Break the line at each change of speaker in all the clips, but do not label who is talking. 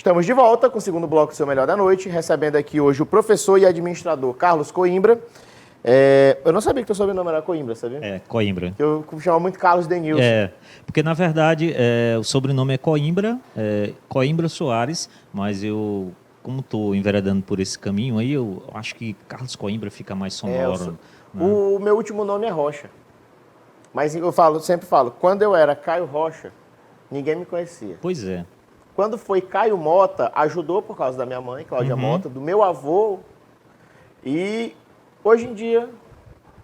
Estamos de volta com o segundo bloco do Seu Melhor da Noite, recebendo aqui hoje o professor e administrador Carlos Coimbra. Eu não sabia que teu sobrenome era Coimbra, sabia?
É, Coimbra.
Eu chamava muito Carlos Denilson.
Porque na verdade o sobrenome é Coimbra, Coimbra Soares, mas eu, como estou enveredando por esse caminho aí, eu acho que Carlos Coimbra fica mais sonoro. Né?
O meu último nome é Rocha. Mas eu sempre falo, quando eu era Caio Rocha, ninguém me conhecia.
Pois é.
Quando foi Caio Mota, ajudou por causa da minha mãe, Cláudia Mota, do meu avô. E hoje em dia,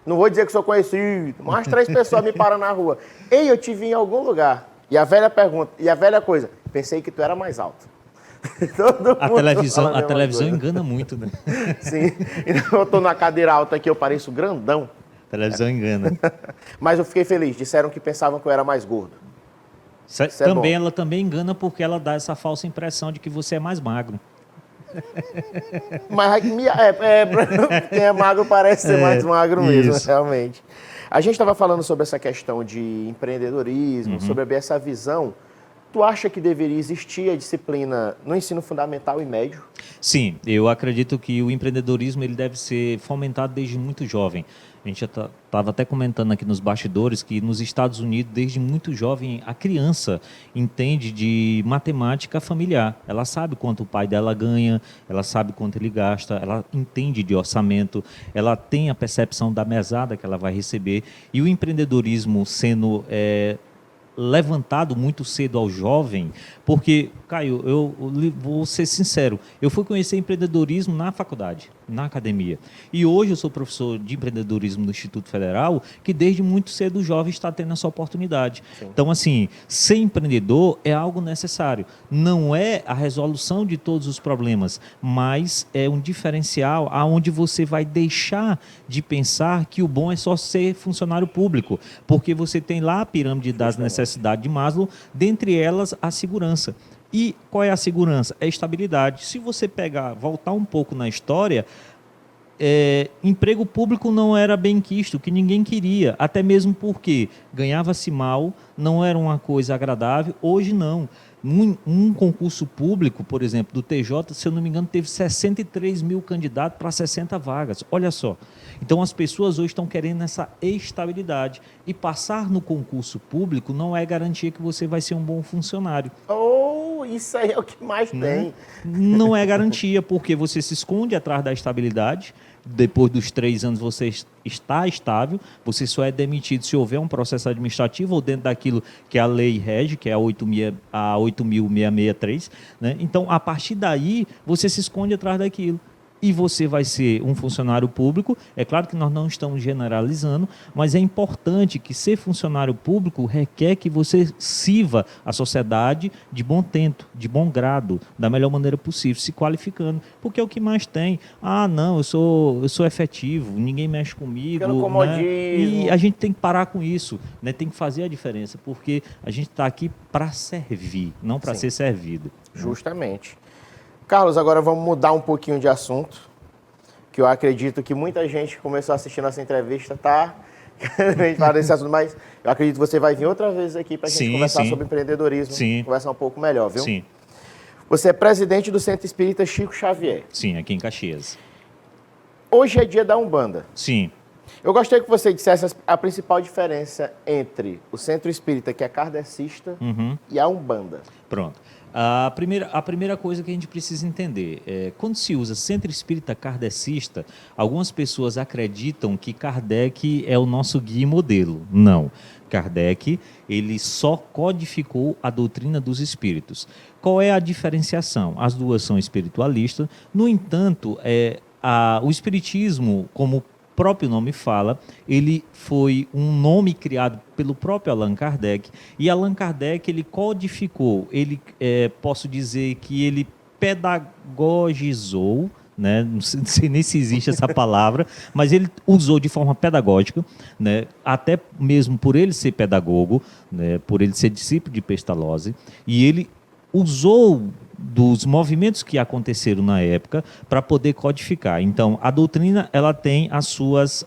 não vou dizer que sou conhecido, mas 3 pessoas me param na rua. Ei, eu te vi em algum lugar. E a velha pergunta, e a velha coisa, pensei que tu era mais alto.
A televisão engana muito, né?
Sim. Então, eu estou na cadeira alta aqui, eu pareço grandão.
A televisão engana.
Mas eu fiquei feliz, disseram que pensavam que eu era mais gordo.
Ela também engana porque ela dá essa falsa impressão de que você é mais magro.
Mas quem é magro parece ser mais magro mesmo, realmente. A gente estava falando sobre essa questão de empreendedorismo, sobre essa visão. Tu acha que deveria existir a disciplina no ensino fundamental e médio?
Sim, eu acredito que o empreendedorismo ele deve ser fomentado desde muito jovem. A gente já estava até comentando aqui nos bastidores que nos Estados Unidos, desde muito jovem, a criança entende de matemática familiar. Ela sabe quanto o pai dela ganha, ela sabe quanto ele gasta, ela entende de orçamento, ela tem a percepção da mesada que ela vai receber. E o empreendedorismo sendo levantado muito cedo ao jovem, porque, Caio, eu vou ser sincero, eu fui conhecer empreendedorismo na faculdade, na academia, e hoje eu sou professor de empreendedorismo no Instituto Federal, que desde muito cedo o jovem está tendo essa oportunidade. Sim. Então, assim, ser empreendedor é algo necessário, não é a resolução de todos os problemas, mas é um diferencial aonde você vai deixar de pensar que o bom é só ser funcionário público, porque você tem lá a pirâmide das necessidades de Maslow, dentre elas a segurança. E qual é a segurança? É a estabilidade. Se você voltar um pouco na história, emprego público não era bem quisto, que ninguém queria, até mesmo porque ganhava-se mal, não era uma coisa agradável. Hoje não. Um concurso público, por exemplo, do TJ, se eu não me engano, teve 63 mil candidatos para 60 vagas. Olha só. Então, as pessoas hoje estão querendo essa estabilidade. E passar no concurso público não é garantia que você vai ser um bom funcionário.
Isso aí é o que mais tem.
Não é garantia, porque você se esconde atrás da estabilidade. Depois dos 3 anos você está estável, você só é demitido se houver um processo administrativo ou dentro daquilo que a lei rege, que é a 8.663, né? Então, a partir daí, você se esconde atrás daquilo. E você vai ser um funcionário público. É claro que nós não estamos generalizando, mas é importante que ser funcionário público requer que você sirva a sociedade de bom tento, de bom grado, da melhor maneira possível, se qualificando, porque é o que mais tem. Não, eu sou efetivo, ninguém mexe comigo. Né? E a gente tem que parar com isso, né? Tem que fazer a diferença, porque a gente está aqui para servir, não para ser servido.
Justamente. Carlos, agora vamos mudar um pouquinho de assunto, que eu acredito que muita gente que começou a assistir nossa entrevista está querendo falar desse assunto, mas eu acredito que você vai vir outra vez aqui para a gente conversar sobre empreendedorismo, conversar um pouco melhor, viu?
Sim.
Você é presidente do Centro Espírita Chico Xavier.
Sim, aqui em Caxias.
Hoje é dia da Umbanda.
Sim.
Eu gostaria que você dissesse a principal diferença entre o Centro Espírita, que é kardecista, e a Umbanda.
Pronto. A primeira coisa que a gente precisa entender é quando se usa Centro Espírita Kardecista, algumas pessoas acreditam que Kardec é o nosso guia e modelo. Não. Kardec, ele só codificou a doutrina dos espíritos. Qual é a diferenciação? As duas são espiritualistas. No entanto, o espiritismo, como o próprio nome fala, ele foi um nome criado pelo próprio Allan Kardec, e Allan Kardec ele codificou, posso dizer que ele pedagogizou, né? Não sei nem se existe essa palavra, mas ele usou de forma pedagógica, né? Até mesmo por ele ser pedagogo, né? Por ele ser discípulo de Pestalozzi, e ele usou dos movimentos que aconteceram na época para poder codificar. Então, a doutrina ela tem as suas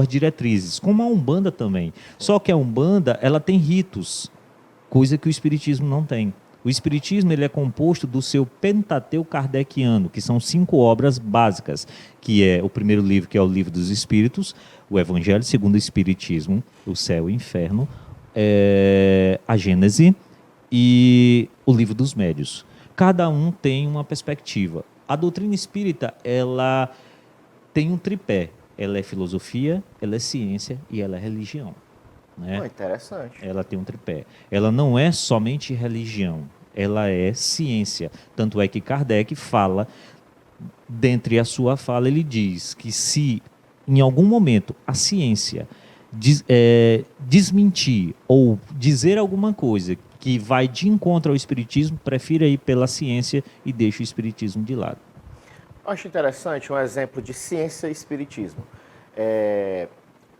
diretrizes, como a Umbanda também. Só que a Umbanda ela tem ritos, coisa que o Espiritismo não tem. O O Espiritismo ele é composto do seu Pentateuco kardeciano, que são 5 obras básicas, que é o primeiro livro, que é o Livro dos Espíritos, o Evangelho segundo o Espiritismo, o Céu e o Inferno, a Gênese e o Livro dos Médiuns. Cada um tem uma perspectiva. A doutrina espírita, ela tem um tripé. Ela é filosofia, ela é ciência e ela é religião. Né?
Interessante.
Ela tem um tripé. Ela não é somente religião, ela é ciência. Tanto é que Kardec fala, dentre a sua fala, ele diz que se em algum momento a ciência desmentir ou dizer alguma coisa que vai de encontro ao espiritismo, prefira ir pela ciência e deixe o espiritismo de lado.
Eu acho interessante um exemplo de ciência e espiritismo.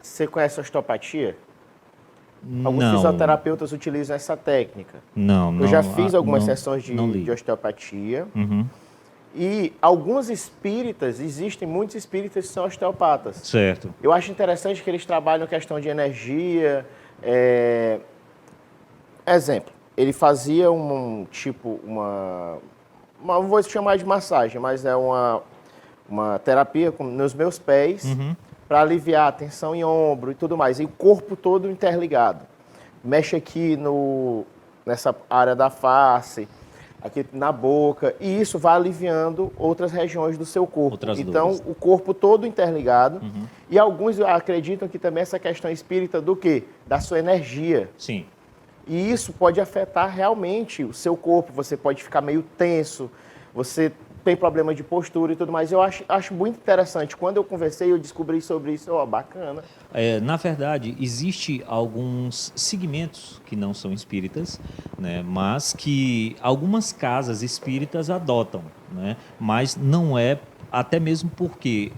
Você conhece a osteopatia? Alguns fisioterapeutas utilizam essa técnica.
Não.
Eu já fiz algumas sessões de osteopatia.
Uhum.
E alguns espíritas, existem muitos espíritas que são osteopatas.
Certo.
Eu acho interessante que eles trabalham a questão de energia. Exemplo, ele fazia não vou chamar de massagem, mas é uma terapia nos meus pés, para aliviar a tensão em ombro e tudo mais. E o corpo todo interligado. Mexe aqui nessa área da face, aqui na boca, e isso vai aliviando outras regiões do seu corpo. Então, o corpo todo interligado. E alguns acreditam que também essa questão espírita do quê? Da sua energia.
Sim.
E isso pode afetar realmente o seu corpo. Você pode ficar meio tenso, você tem problema de postura e tudo mais. Eu acho muito interessante. Quando eu conversei, eu descobri sobre isso. Bacana.
Na verdade, existe alguns segmentos que não são espíritas, né, mas que algumas casas espíritas adotam, né, mas não é, até mesmo porque,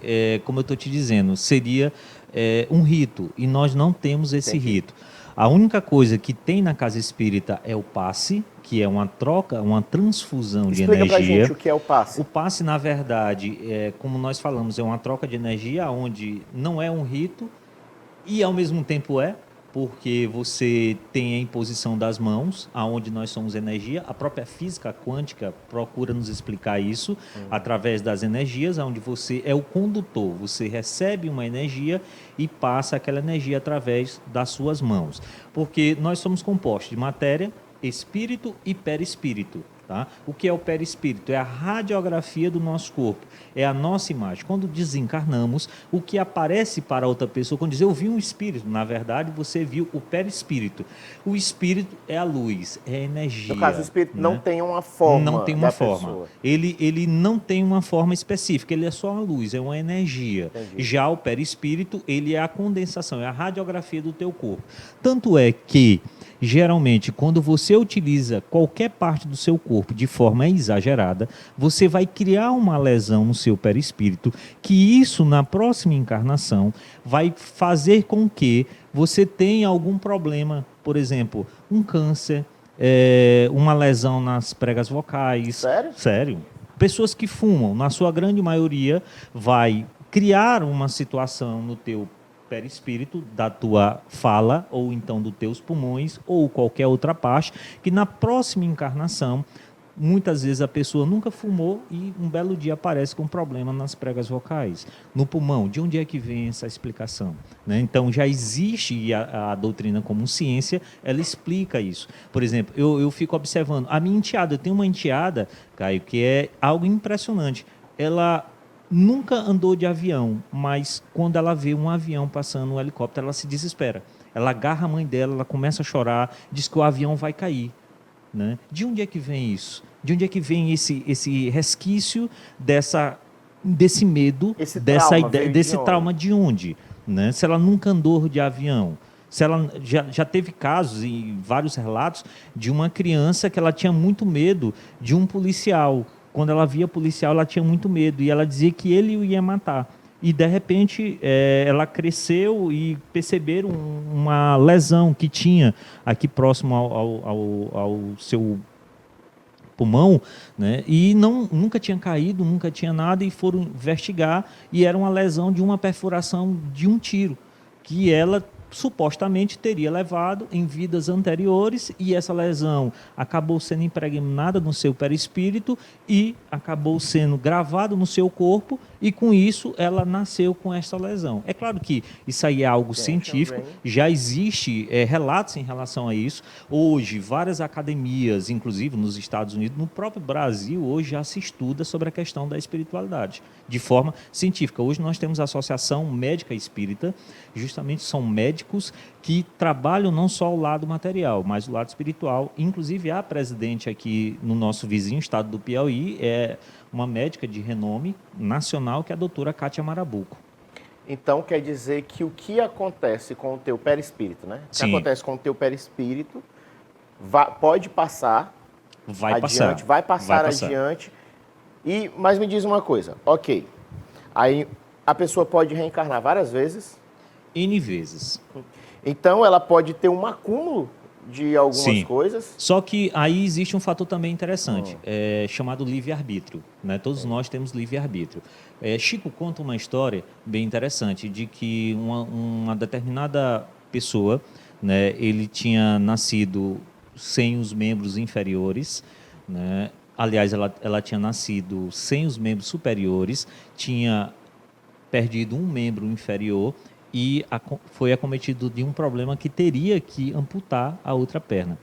como eu estou te dizendo, seria um rito, e nós não temos esse rito. A única coisa que tem na casa espírita é o passe, que é uma troca, uma transfusão de energia.
Explica pra gente o que é o passe.
O passe, na verdade, como nós falamos, é uma troca de energia onde não é um rito e, ao mesmo tempo, porque você tem a imposição das mãos, aonde nós somos energia. A própria física quântica procura nos explicar isso através das energias, onde você é o condutor. Você recebe uma energia e passa aquela energia através das suas mãos. Porque nós somos compostos de matéria, espírito e perispírito. Tá? O que é o perispírito? É a radiografia do nosso corpo, é a nossa imagem. Quando desencarnamos, o que aparece para outra pessoa, quando diz eu vi um espírito, na verdade você viu o perispírito. O espírito é a luz, é a energia.
No caso, o espírito não tem uma forma.
Não tem uma forma.
Pessoa.
Ele não tem uma forma específica, ele é só uma luz, é uma energia.
Entendi.
Já o perispírito, ele é a condensação, é a radiografia do teu corpo. Tanto é que geralmente, quando você utiliza qualquer parte do seu corpo de forma exagerada, você vai criar uma lesão no seu perispírito, que isso, na próxima encarnação, vai fazer com que você tenha algum problema, por exemplo, um câncer, uma lesão nas pregas vocais.
Sério?
Sério. Pessoas que fumam, na sua grande maioria, vai criar uma situação no teu perispírito, da tua fala, ou então dos teus pulmões, ou qualquer outra parte, que na próxima encarnação, muitas vezes a pessoa nunca fumou e um belo dia aparece com problema nas pregas vocais, no pulmão. De onde é que vem essa explicação? Né? Então já existe a doutrina como ciência, ela explica isso. Por exemplo, eu fico observando, a minha enteada, eu tenho uma enteada, Caio, que é algo impressionante. Ela nunca andou de avião, mas quando ela vê um avião passando, um helicóptero, ela se desespera. Ela agarra a mãe dela, ela começa a chorar, diz que o avião vai cair. Né? De onde é que vem isso? De onde é que vem esse resquício desse medo, desse trauma de onde? Né? Se ela nunca andou de avião. Se ela já teve casos e vários relatos de uma criança que ela tinha muito medo de um policial. Quando ela via policial, ela tinha muito medo e ela dizia que ele o ia matar. E, de repente, ela cresceu e perceberam uma lesão que tinha aqui próximo ao seu pulmão, né? E nunca tinha caído, nunca tinha nada, e foram investigar, e era uma lesão de uma perfuração de um tiro, que ela supostamente teria levado em vidas anteriores e essa lesão acabou sendo impregnada no seu perispírito e acabou sendo gravado no seu corpo e com isso ela nasceu com essa lesão. É claro que isso aí é algo científico, já existe relatos em relação a isso. Hoje, várias academias, inclusive nos Estados Unidos, no próprio Brasil, hoje já se estuda sobre a questão da espiritualidade, de forma científica. Hoje nós temos a Associação Médica Espírita, justamente são médicos que trabalham não só o lado material, mas o lado espiritual. Inclusive, a presidente aqui no nosso vizinho estado do Piauí é uma médica de renome nacional, que é a doutora Kátia Marabuco.
Então, quer dizer que o que acontece com o teu perispírito, né? O que acontece com o teu perispírito pode passar adiante, vai passar adiante. Mas me diz uma coisa, ok, aí a pessoa pode reencarnar várias vezes?
N vezes.
Então, ela pode ter um acúmulo de algumas coisas.
Só que aí existe um fator também interessante, chamado livre-arbítrio. Né? Todos nós temos livre-arbítrio. Chico conta uma história bem interessante de que uma determinada pessoa, né, ele tinha nascido sem os membros inferiores, né? Aliás, ela tinha nascido sem os membros superiores, tinha perdido um membro inferior e foi acometido de um problema que teria que amputar a outra perna.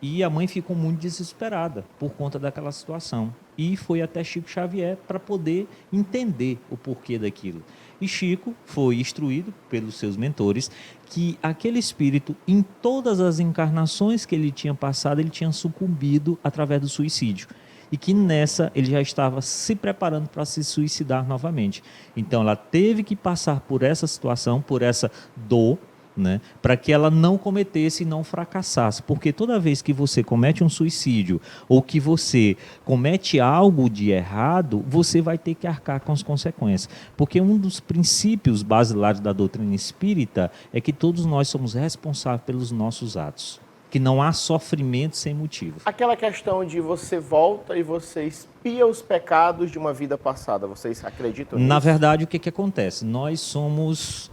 E a mãe ficou muito desesperada por conta daquela situação. E foi até Chico Xavier para poder entender o porquê daquilo. E Chico foi instruído pelos seus mentores que aquele espírito, em todas as encarnações que ele tinha passado, ele tinha sucumbido através do suicídio. E que nessa ele já estava se preparando para se suicidar novamente. Então ela teve que passar por essa situação, por essa dor, né, para que ela não cometesse e não fracassasse. Porque toda vez que você comete um suicídio ou que você comete algo de errado, você vai ter que arcar com as consequências. Porque um dos princípios basilares da doutrina espírita é que todos nós somos responsáveis pelos nossos atos. Que não há sofrimento sem motivo.
Aquela questão de você volta e você expia os pecados de uma vida passada, vocês acreditam nisso?
Na verdade, o que acontece? Nós somos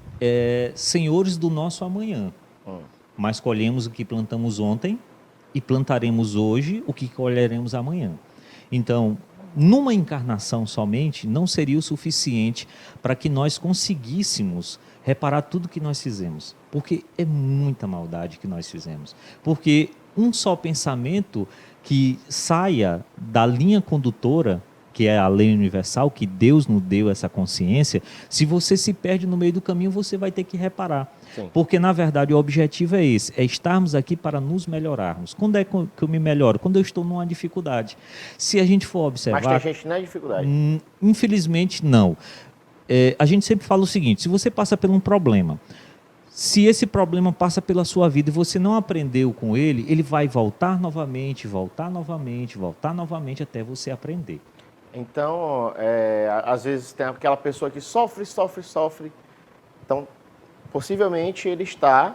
senhores do nosso amanhã, mas colhemos o que plantamos ontem e plantaremos hoje o que colheremos amanhã. Então, numa encarnação somente, não seria o suficiente para que nós conseguíssemos reparar tudo que nós fizemos. Porque é muita maldade que nós fizemos. Porque um só pensamento que saia da linha condutora, que é a lei universal, que Deus nos deu essa consciência, se você se perde no meio do caminho, você vai ter que reparar. Sim. Porque, na verdade, o objetivo é esse, é estarmos aqui para nos melhorarmos. Quando é que eu me melhoro? Quando eu estou numa dificuldade. Se a gente for observar...
Mas tem gente na dificuldade.
Infelizmente, não. A gente sempre fala o seguinte, se você passa por um problema, se esse problema passa pela sua vida e você não aprendeu com ele, ele vai voltar novamente, até você aprender.
Então, às vezes tem aquela pessoa que sofre. Então, possivelmente ele está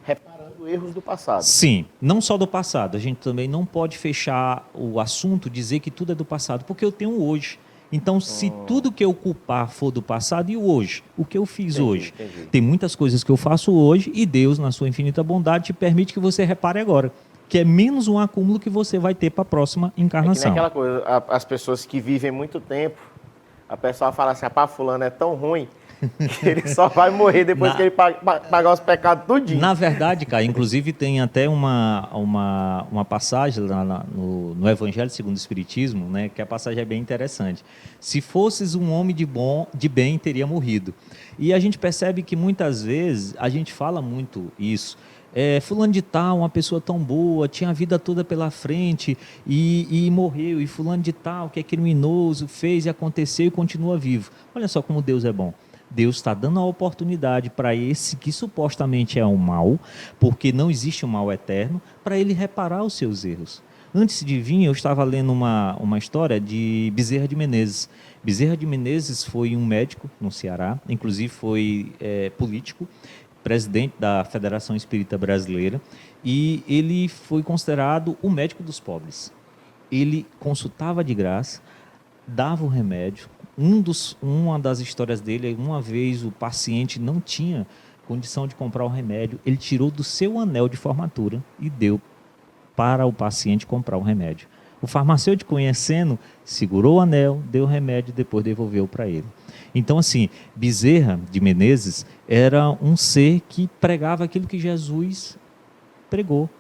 reparando erros do passado.
Sim, não só do passado. A gente também não pode fechar o assunto, dizer que tudo é do passado, porque eu tenho hoje. Então, se tudo que eu culpar for do passado, e o hoje? O que eu fiz hoje? Entendi. Tem muitas coisas que eu faço hoje e Deus, na sua infinita bondade, te permite que você repare agora. Que é menos um acúmulo que você vai ter para a próxima encarnação.
É que nem aquela coisa, as pessoas que vivem muito tempo, a pessoa fala assim, fulano é tão ruim, que ele só vai morrer depois que ele pagar os pecados tudinho.
Na verdade, cara, inclusive tem até uma passagem lá no Evangelho segundo o Espiritismo, né, que a passagem é bem interessante. Se fosses um homem de bem, teria morrido. E a gente percebe que muitas vezes a gente fala muito isso. Fulano de tal, uma pessoa tão boa, tinha a vida toda pela frente e morreu. E fulano de tal, que é criminoso, fez e aconteceu e continua vivo. Olha só como Deus é bom. Deus está dando a oportunidade para esse que supostamente é um mal, porque não existe um mal eterno, para ele reparar os seus erros. Antes de vir, eu estava lendo uma história de Bezerra de Menezes. Bezerra de Menezes foi um médico no Ceará, inclusive foi político, presidente da Federação Espírita Brasileira, e ele foi considerado o médico dos pobres. Ele consultava de graça, dava o remédio. Uma das histórias dele, uma vez o paciente não tinha condição de comprar o remédio, ele tirou do seu anel de formatura e deu para o paciente comprar o remédio. O farmacêutico, conhecendo, segurou o anel, deu o remédio e depois devolveu para ele. Então, assim, Bezerra de Menezes era um ser que pregava aquilo que Jesus pregou.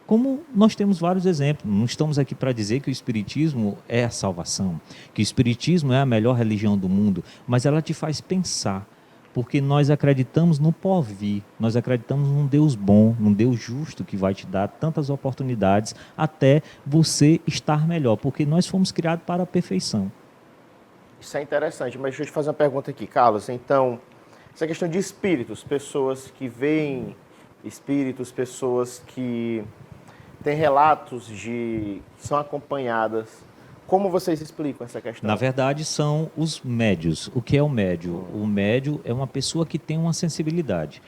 Como nós temos vários exemplos, não estamos aqui para dizer que o Espiritismo é a salvação, que o Espiritismo é a melhor religião do mundo, mas ela te faz pensar, porque nós acreditamos no porvir, nós acreditamos num Deus bom, num Deus justo que vai te dar tantas oportunidades até você estar melhor, porque nós fomos criados para a perfeição.
Isso é interessante, mas deixa eu te fazer uma pergunta aqui, Carlos. Então, essa questão de espíritos, pessoas que veem espíritos, pessoas que têm relatos de que são acompanhadas, como vocês explicam essa questão?
Na verdade, são os médios. O que é o médio? O médio é uma pessoa que tem uma sensibilidade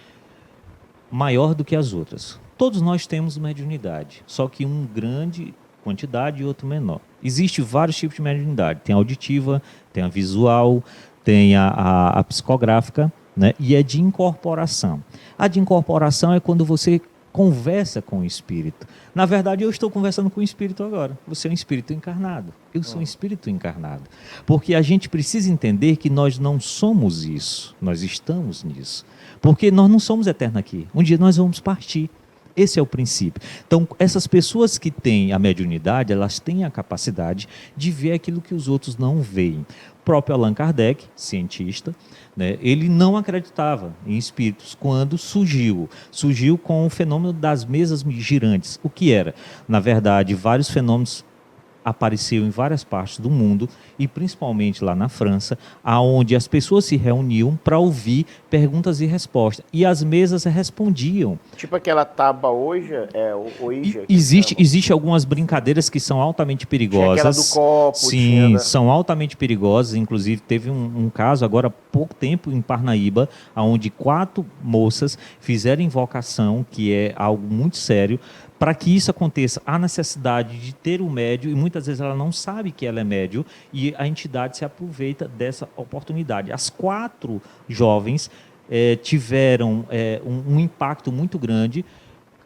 maior do que as outras. Todos nós temos mediunidade, só que um grande quantidade e outro menor. Existem vários tipos de mediunidade. Tem a auditiva, tem a visual, tem a psicográfica, né? E é de incorporação. A de incorporação é quando você conversa com o espírito. Na verdade, eu estou conversando com o espírito agora. Você é um espírito encarnado. Eu sou um espírito encarnado. Porque a gente precisa entender que nós não somos isso. Nós estamos nisso. Porque nós não somos eternos aqui. Um dia nós vamos partir. Esse é o princípio. Então, essas pessoas que têm a mediunidade, elas têm a capacidade de ver aquilo que os outros não veem. O próprio Allan Kardec, cientista, né, ele não acreditava em espíritos quando surgiu com o fenômeno das mesas girantes. O que era? Na verdade, vários fenômenos apareceu em várias partes do mundo e principalmente lá na França, aonde as pessoas se reuniam para ouvir perguntas e respostas e as mesas respondiam.
Tipo aquela tábua Ouija, Ouija.
Existe algumas brincadeiras que são altamente perigosas.
Tinha aquela do copo.
Sim, são altamente perigosas. Inclusive teve um caso agora há pouco tempo em Parnaíba, onde 4 moças fizeram invocação, que é algo muito sério. Para que isso aconteça, há necessidade de ter um médio, e muitas vezes ela não sabe que ela é médio, e a entidade se aproveita dessa oportunidade. As 4 jovens tiveram um impacto muito grande,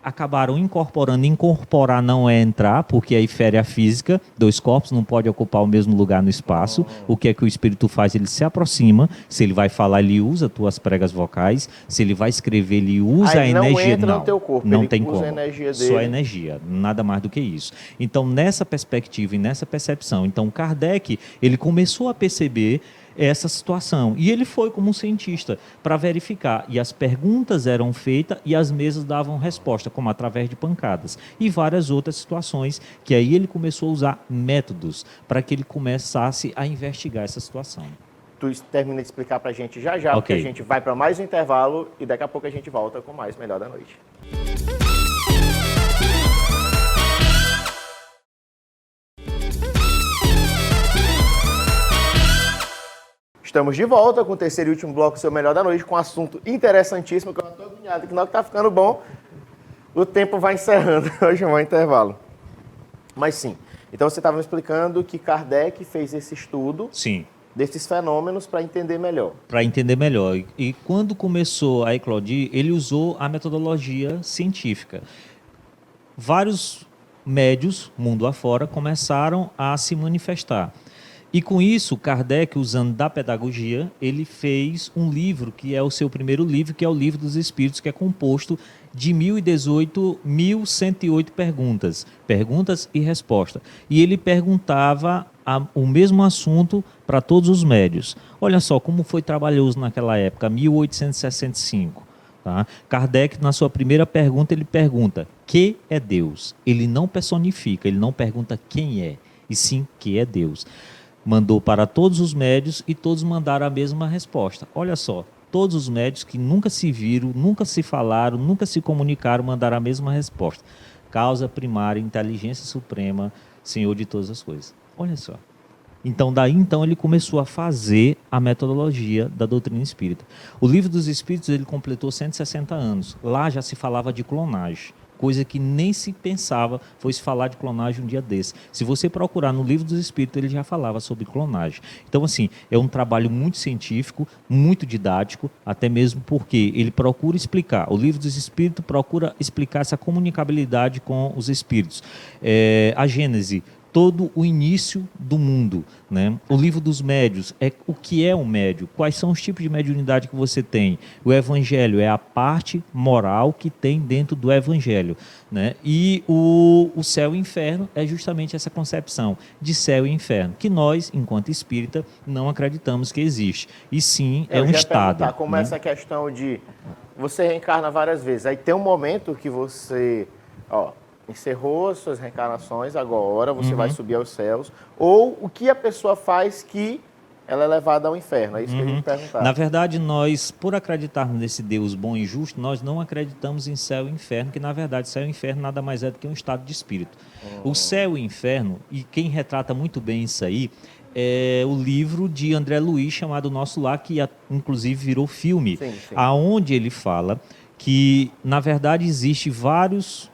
acabaram incorporando. Incorporar não é entrar, porque aí fere a física. 2 corpos não podem ocupar o mesmo lugar no espaço. O que é que o espírito faz? Ele se aproxima. Se ele vai falar, ele usa tuas pregas vocais. Se ele vai escrever, ele usa a energia.
Não entra no teu corpo,
não
ele
tem
usa
como.
A energia dele.
Só a energia, nada mais do que isso. Então, nessa perspectiva e nessa percepção, então Kardec, ele começou a perceber essa situação. E ele foi como um cientista para verificar. E as perguntas eram feitas e as mesas davam resposta, como através de pancadas. E várias outras situações que aí ele começou a usar métodos para que ele começasse a investigar essa situação.
Tu termina de explicar para a gente já, porque a gente vai para mais um intervalo e daqui a pouco a gente volta com mais Melhor da Noite. Estamos de volta com o terceiro e último bloco do seu Melhor da Noite, com um assunto interessantíssimo, que eu estou agoniado, que na hora que está ficando bom, o tempo vai encerrando, hoje é um intervalo. Mas sim, então você estava me explicando que Kardec fez esse estudo desses fenômenos para entender melhor.
Para entender melhor. E quando começou a eclodir, ele usou a metodologia científica. Vários médios, mundo afora, começaram a se manifestar. E com isso, Kardec, usando da pedagogia, ele fez um livro, que é o seu primeiro livro, que é o Livro dos Espíritos, que é composto de 1.108 perguntas. Perguntas e respostas. E ele perguntava o mesmo assunto para todos os médios. Olha só como foi trabalhoso naquela época, 1865. Tá? Kardec, na sua primeira pergunta, ele pergunta: que é Deus? Ele não personifica, ele não pergunta quem é, e sim que é Deus. Mandou para todos os médios e todos mandaram a mesma resposta. Olha só, todos os médios que nunca se viram, nunca se falaram, nunca se comunicaram, mandaram a mesma resposta. Causa primária, inteligência suprema, Senhor de todas as coisas. Olha só. Então, daí ele começou a fazer a metodologia da doutrina espírita. O Livro dos Espíritos, ele completou 160 anos. Lá já se falava de clonagem. coisa que nem se pensava fosse falar de clonagem um dia desse. Se você procurar no Livro dos Espíritos, ele já falava sobre clonagem. Então, assim, é um trabalho muito científico, muito didático, até mesmo porque ele procura explicar, o Livro dos Espíritos procura explicar essa comunicabilidade com os espíritos. A Gênese, todo o início do mundo, né? O Livro dos Médiuns é o que é um médium, quais são os tipos de mediunidade que você tem. O Evangelho é a parte moral que tem dentro do Evangelho, né? E o céu e o inferno é justamente essa concepção de céu e inferno, que nós, enquanto espírita, não acreditamos que existe. E sim, é um estado.
Como
né?
essa questão de você reencarna várias vezes, aí tem um momento que você, encerrou as suas reencarnações, agora você vai subir aos céus. Ou o que a pessoa faz que ela é levada ao inferno? É isso que a gente perguntar.
Na verdade, nós, por acreditarmos nesse Deus bom e justo, nós não acreditamos em céu e inferno, que na verdade céu e inferno nada mais é do que um estado de espírito. O céu e inferno, e quem retrata muito bem isso aí, é o livro de André Luiz, chamado Nosso Lar, que inclusive virou filme, aonde ele fala que, na verdade, existe vários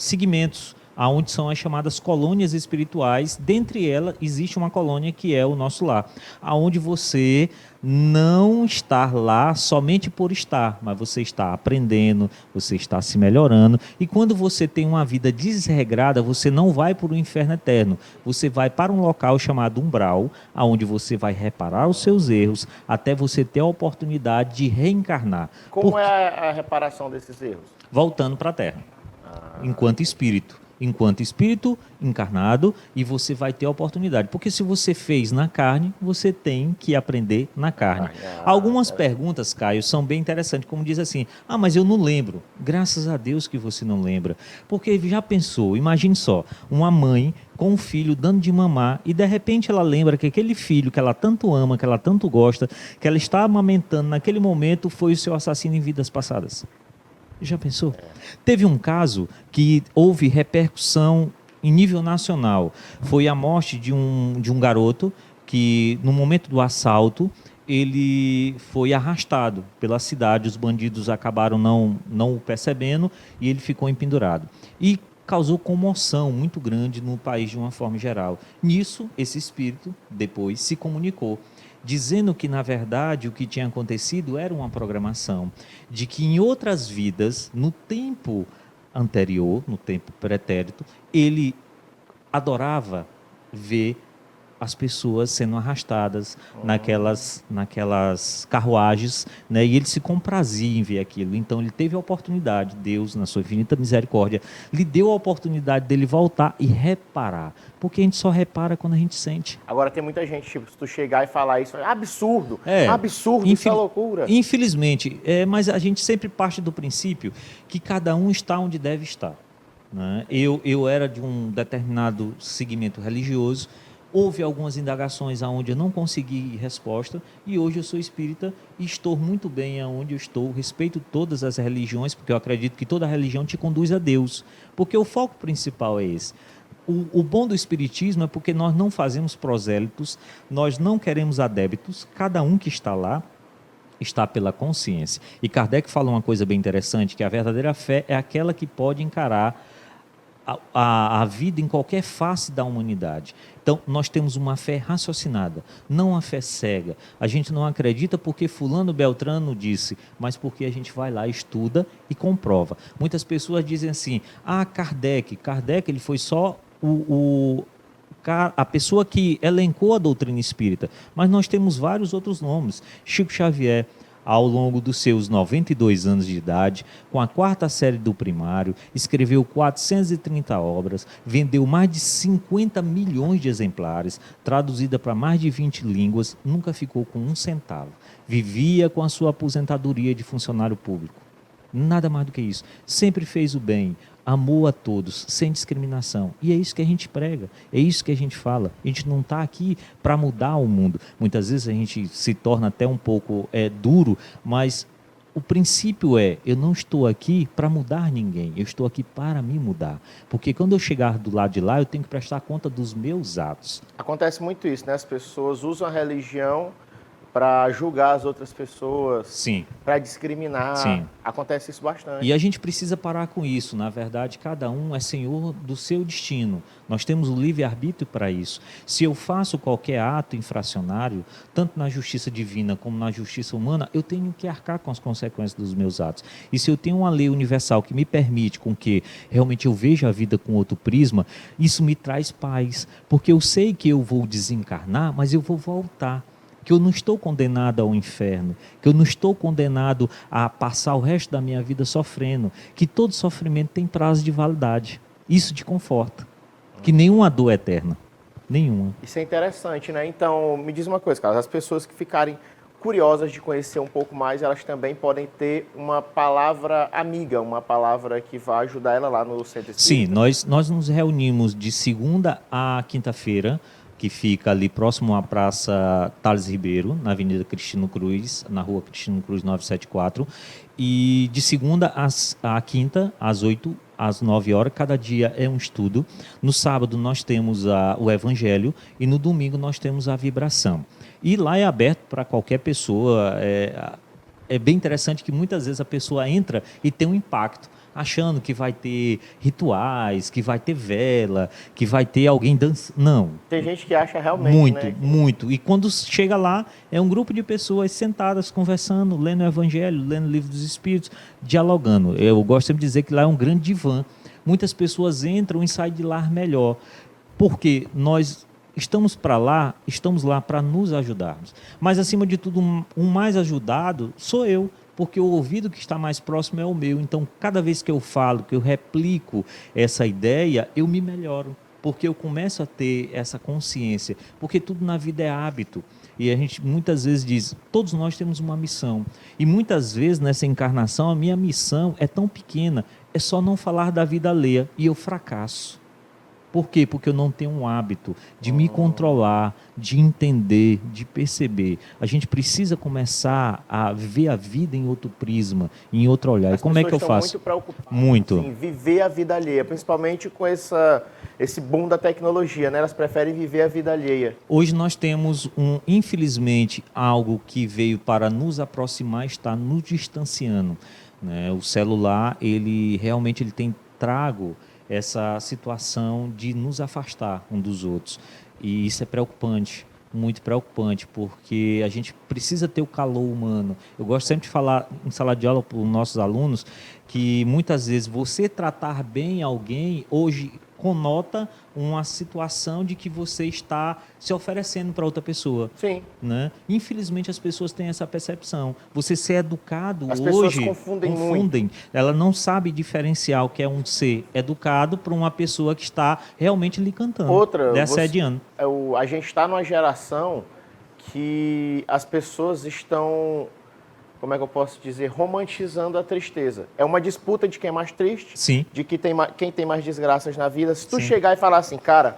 segmentos, aonde são as chamadas colônias espirituais. Dentre elas, existe uma colônia que é o Nosso Lar, aonde você não está lá somente por estar, mas você está aprendendo, você está se melhorando. E quando você tem uma vida desregrada, você não vai para o inferno eterno, você vai para um local chamado umbral, aonde você vai reparar os seus erros, até você ter a oportunidade de reencarnar.
Como é a reparação desses erros?
Voltando para a Terra. Enquanto espírito encarnado, e você vai ter a oportunidade. Porque se você fez na carne, você tem que aprender na carne. Algumas perguntas, Caio, são bem interessantes, como diz assim, mas eu não lembro. Graças a Deus que você não lembra. Porque já pensou, imagine só, uma mãe com um filho dando de mamar e de repente ela lembra que aquele filho que ela tanto ama, que ela tanto gosta, que ela está amamentando naquele momento, foi o seu assassino em vidas passadas. Já pensou? Teve um caso que houve repercussão em nível nacional. Foi a morte de um garoto que, no momento do assalto, ele foi arrastado pela cidade. Os bandidos acabaram não o percebendo e ele ficou empendurado. E causou comoção muito grande no país de uma forma geral. Nisso, esse espírito depois se comunicou, dizendo que, na verdade, o que tinha acontecido era uma programação, de que em outras vidas, no tempo anterior, no tempo pretérito, ele adorava ver as pessoas sendo arrastadas naquelas carruagens, né? E ele se comprazia em ver aquilo. Então ele teve a oportunidade, Deus, na sua infinita misericórdia, lhe deu a oportunidade dele voltar e reparar. Porque a gente só repara quando a gente sente.
Agora tem muita gente, tipo, se tu chegar e falar isso, absurdo, isso é loucura.
Infelizmente, mas a gente sempre parte do princípio que cada um está onde deve estar, né? Eu era de um determinado segmento religioso. Houve algumas indagações aonde eu não consegui resposta e hoje eu sou espírita e estou muito bem aonde eu estou, respeito todas as religiões, porque eu acredito que toda religião te conduz a Deus, porque o foco principal é esse. O bom do espiritismo é porque nós não fazemos prosélitos, nós não queremos adébitos, cada um que está lá está pela consciência. E Kardec fala uma coisa bem interessante, que a verdadeira fé é aquela que pode encarar a vida em qualquer face da humanidade. Então, nós temos uma fé raciocinada, não uma fé cega. A gente não acredita porque fulano Beltrano disse, mas porque a gente vai lá, estuda e comprova. Muitas pessoas dizem assim, Kardec ele foi só a pessoa que elencou a doutrina espírita, mas nós temos vários outros nomes. Chico Xavier, ao longo dos seus 92 anos de idade, com a 4ª série do primário, escreveu 430 obras, vendeu mais de 50 milhões de exemplares, traduzida para mais de 20 línguas, nunca ficou com um centavo. Vivia com a sua aposentadoria de funcionário público. Nada mais do que isso. Sempre fez o bem, amou a todos, sem discriminação. E é isso que a gente prega, é isso que a gente fala. A gente não está aqui para mudar o mundo. Muitas vezes a gente se torna até um pouco duro, mas o princípio eu não estou aqui para mudar ninguém, eu estou aqui para me mudar. Porque quando eu chegar do lado de lá, eu tenho que prestar conta dos meus atos.
Acontece muito isso, né? As pessoas usam a religião para julgar as outras pessoas,
Sim.
para discriminar.
Sim.
Acontece isso bastante.
E a gente precisa parar com isso. Na verdade, cada um é senhor do seu destino. Nós temos o livre-arbítrio para isso. Se eu faço qualquer ato infracionário, tanto na justiça divina como na justiça humana, eu tenho que arcar com as consequências dos meus atos. E se eu tenho uma lei universal que me permite com que realmente eu veja a vida com outro prisma, isso me traz paz. Porque eu sei que eu vou desencarnar, mas eu vou voltar. Que eu não estou condenado ao inferno, que eu não estou condenado a passar o resto da minha vida sofrendo, que todo sofrimento tem prazo de validade. Isso te conforta. Que nenhuma dor é eterna. Nenhuma.
Isso é interessante, né? Então, me diz uma coisa, Carlos, as pessoas que ficarem curiosas de conhecer um pouco mais, elas também podem ter uma palavra amiga, uma palavra que vai ajudar ela lá no centro espírita?
Sim, nós nos reunimos de segunda a quinta-feira, que fica ali próximo à Praça Thales Ribeiro, na Avenida Cristino Cruz, na Rua Cristino Cruz 974, e de segunda à quinta, às 8, às 9 horas, cada dia é um estudo. No sábado nós temos o Evangelho e no domingo nós temos a vibração. E lá é aberto para qualquer pessoa. É bem interessante que muitas vezes a pessoa entra e tem um impacto, achando que vai ter rituais, que vai ter vela, que vai ter alguém dançando. Não.
Tem gente que acha realmente,
Muito,
né?
muito. E quando chega lá, é um grupo de pessoas sentadas, conversando, lendo o Evangelho, lendo o Livro dos Espíritos, dialogando. Eu gosto sempre de dizer que lá é um grande divã. Muitas pessoas entram e saem de lá melhor. Porque nós estamos lá para nos ajudarmos. Mas, acima de tudo, o mais ajudado sou eu. Porque o ouvido que está mais próximo é o meu. Então, cada vez que eu falo, que eu replico essa ideia, eu me melhoro. Porque eu começo a ter essa consciência. Porque tudo na vida é hábito. E a gente muitas vezes diz, todos nós temos uma missão. E muitas vezes nessa encarnação, a minha missão é tão pequena, é só não falar da vida alheia. E eu fracasso. Por quê? Porque eu não tenho um hábito de me controlar, de entender, de perceber. A gente precisa começar a ver a vida em outro prisma, em outro olhar. E como é que eu faço?
Muito preocupadas
Muito.
em viver a vida alheia, principalmente com esse boom da tecnologia, né? Elas preferem viver a vida alheia.
Hoje nós temos, infelizmente, algo que veio para nos aproximar, está nos distanciando, né? O celular, ele realmente tem trago essa situação de nos afastar um dos outros. E isso é preocupante, muito preocupante, porque a gente precisa ter o calor humano. Eu gosto sempre de falar em sala de aula para os nossos alunos que muitas vezes você tratar bem alguém hoje conota uma situação de que você está se oferecendo para outra pessoa.
Sim.
Né? Infelizmente as pessoas têm essa percepção. Você ser educado
As
hoje
pessoas confundem muito.
Ela não sabe diferenciar o que é um ser educado para uma pessoa que está realmente lhe cantando, lhe assediando.
A gente está numa geração que as pessoas estão, como é que eu posso dizer, romantizando a tristeza. É uma disputa de quem é mais triste,
Sim.
de quem tem mais desgraças na vida. Se tu
Sim.
chegar e falar assim, cara,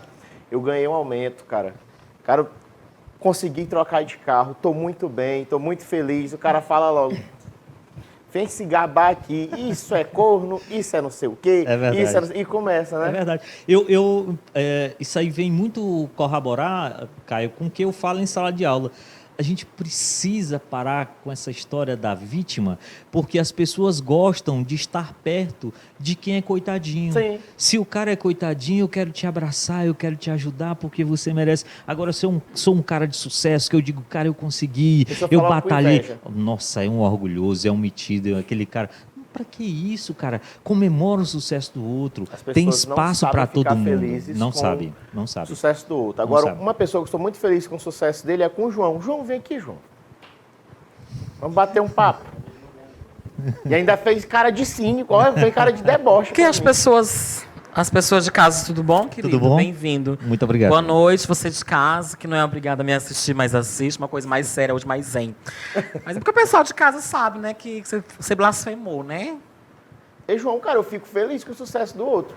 eu ganhei um aumento, cara, eu consegui trocar de carro, tô muito bem, tô muito feliz, o cara fala logo, vem se gabar aqui, isso é corno, isso é não sei o quê,
É verdade.
isso é não sei... e começa, né?
É verdade. Isso aí vem muito corroborar, Caio, com o que eu falo em sala de aula. A gente precisa parar com essa história da vítima, porque as pessoas gostam de estar perto de quem é coitadinho.
Sim.
Se o cara é coitadinho, eu quero te abraçar, eu quero te ajudar, porque você merece. Agora, se eu sou um cara de sucesso, que eu digo, cara, eu consegui, eu batalhei. Nossa, é um orgulhoso, é um metido, é aquele cara... Para que isso, cara? Comemora o sucesso do outro. Tem espaço para todo mundo. Não sabe.
O sucesso do outro. Agora, uma pessoa que estou muito feliz com o sucesso dele é com o João. João, vem aqui, João. Vamos bater um papo. E ainda fez cara de cínico, fez cara de deboche.
Que as pessoas de casa, tudo bom, querido?
Tudo bom?
Bem-vindo.
Muito obrigado.
Boa noite, você de casa, que não é obrigado a me assistir, mas assiste, uma coisa mais séria, hoje mais zen. Mas é porque o pessoal de casa sabe, né, que você blasfemou, né?
E, João, cara, eu fico feliz com o sucesso do outro.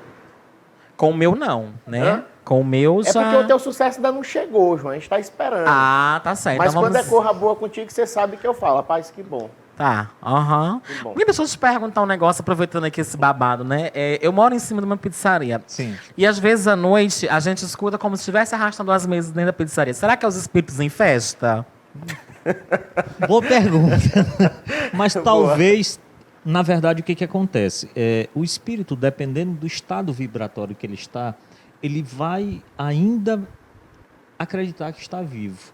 Com o meu, não, né?
Hã?
Com o meu já...
É porque o teu sucesso ainda não chegou, João, a gente tá esperando.
Ah, tá certo.
Mas
então
quando
vamos...
é corra boa contigo, você sabe que eu falo, rapaz, que bom.
Tá, aham.
Que
Deixa eu te perguntar um negócio, aproveitando aqui esse babado, né? Eu moro em cima de uma pizzaria.
Sim.
E às vezes à noite a gente escuta como se estivesse arrastando as mesas dentro da pizzaria. Será que é os espíritos em festa?
Boa pergunta. Mas talvez, na verdade, o que, que acontece? O espírito, dependendo do estado vibratório que ele está, ele vai ainda acreditar que está vivo.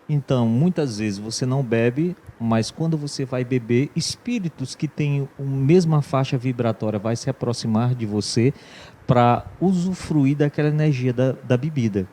Então, muitas vezes você não bebe, mas quando você vai beber, espíritos que têm a mesma faixa vibratória vai se aproximar de você para usufruir daquela energia da bebida.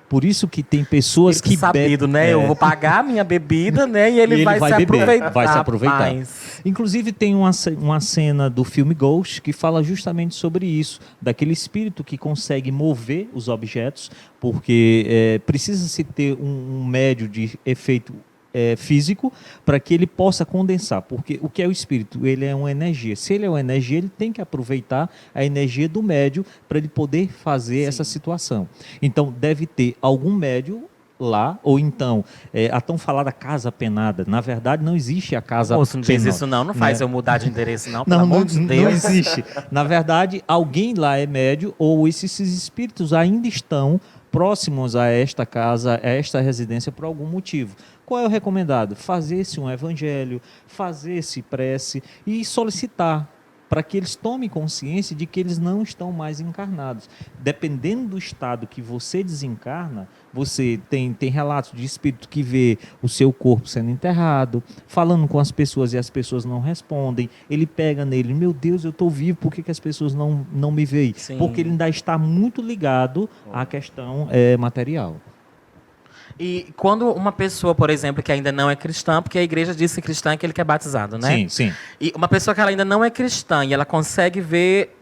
Por isso que tem pessoas que
sabido,
bebem...
né? Eu vou pagar a minha bebida, né? E ele vai se
beber,
aproveitar.
vai se aproveitar.
Rapaz.
Inclusive tem uma cena do filme Ghost que fala justamente sobre isso, daquele espírito que consegue mover os objetos, porque precisa-se ter um médio de efeito físico para que ele possa condensar, porque o que é o espírito? Ele é uma energia. Se ele é uma energia, ele tem que aproveitar a energia do médio para ele poder fazer essa situação. Então deve ter algum médio lá, ou então a tão falada casa penada. Na verdade, não existe a casa penada.
Moço, não diz isso não faz eu mudar de endereço não, pelo
Não,
amor de
não
Deus.
existe. Na verdade, alguém lá é médio, ou esses espíritos ainda estão próximos a esta casa, a esta residência por algum motivo. Qual é o recomendado? Fazer-se um evangelho, fazer-se prece e solicitar para que eles tomem consciência de que eles não estão mais encarnados. Dependendo do estado que você desencarna, você tem relatos de espírito que vê o seu corpo sendo enterrado, falando com as pessoas e as pessoas não respondem. Ele pega nele, meu Deus, eu estou vivo, por que as pessoas não me veem?
Sim.
Porque ele ainda está muito ligado à questão material.
E quando uma pessoa, por exemplo, que ainda não é cristã, porque a igreja diz que cristã é aquele que é batizado, né?
Sim, sim.
E uma pessoa que ela ainda não é cristã e ela consegue ver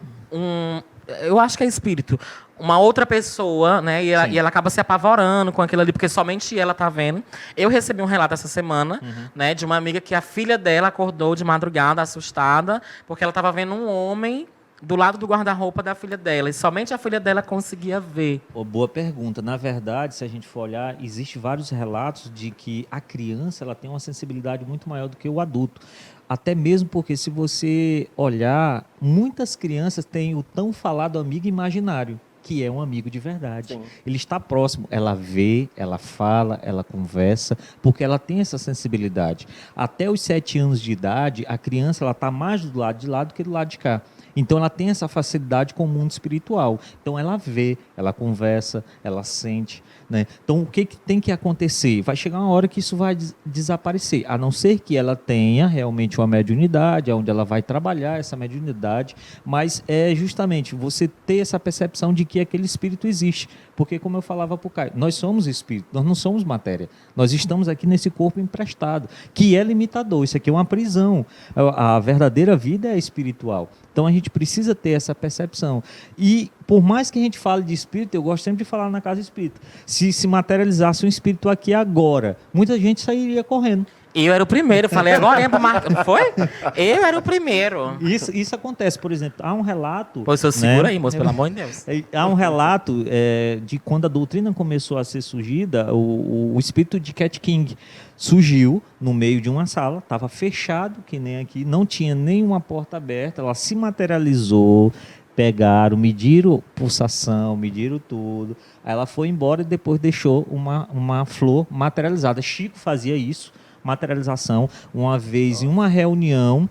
eu acho que é espírito, uma outra pessoa, né? E ela acaba se apavorando com aquilo ali, porque somente ela tá vendo. Eu recebi um relato essa semana, né, de uma amiga que a filha dela acordou de madrugada assustada, porque ela estava vendo um homem do lado do guarda-roupa da filha dela, e somente a filha dela conseguia ver.
Boa pergunta. Na verdade, se a gente for olhar, existem vários relatos de que a criança ela tem uma sensibilidade muito maior do que o adulto. Até mesmo porque, se você olhar, muitas crianças têm o tão falado amigo imaginário, que é um amigo de verdade.
Sim.
Ele está próximo, ela vê, ela fala, ela conversa, porque ela tem essa sensibilidade. Até os 7 anos de idade, a criança ela está mais do lado de lá do que do lado de cá. Então ela tem essa facilidade com o mundo espiritual. Então ela vê, ela conversa, ela sente, né? Então o que tem que acontecer? Vai chegar uma hora que isso vai desaparecer, a não ser que ela tenha realmente uma mediunidade, onde ela vai trabalhar essa mediunidade, mas é justamente você ter essa percepção de que aquele espírito existe. Porque, como eu falava para o Caio, nós somos espírito, nós não somos matéria. Nós estamos aqui nesse corpo emprestado, que é limitador. Isso aqui é uma prisão. A verdadeira vida é espiritual. Então, a gente precisa ter essa percepção. E, por mais que a gente fale de espírito, eu gosto sempre de falar na casa espírita. Se materializasse um espírito aqui agora, muita gente sairia correndo.
Eu era o primeiro, falei agora para marcar. Não foi? Eu era o primeiro.
Isso acontece, por exemplo, há um relato...
Pois eu segura aí, moço, pelo amor de Deus.
Há um relato de quando a doutrina começou a ser surgida, o espírito de Cat King surgiu no meio de uma sala, estava fechado, que nem aqui, não tinha nenhuma porta aberta, ela se materializou, pegaram, mediram pulsação, mediram tudo, aí ela foi embora e depois deixou uma flor materializada. Chico fazia isso, materialização. Uma vez em uma reunião,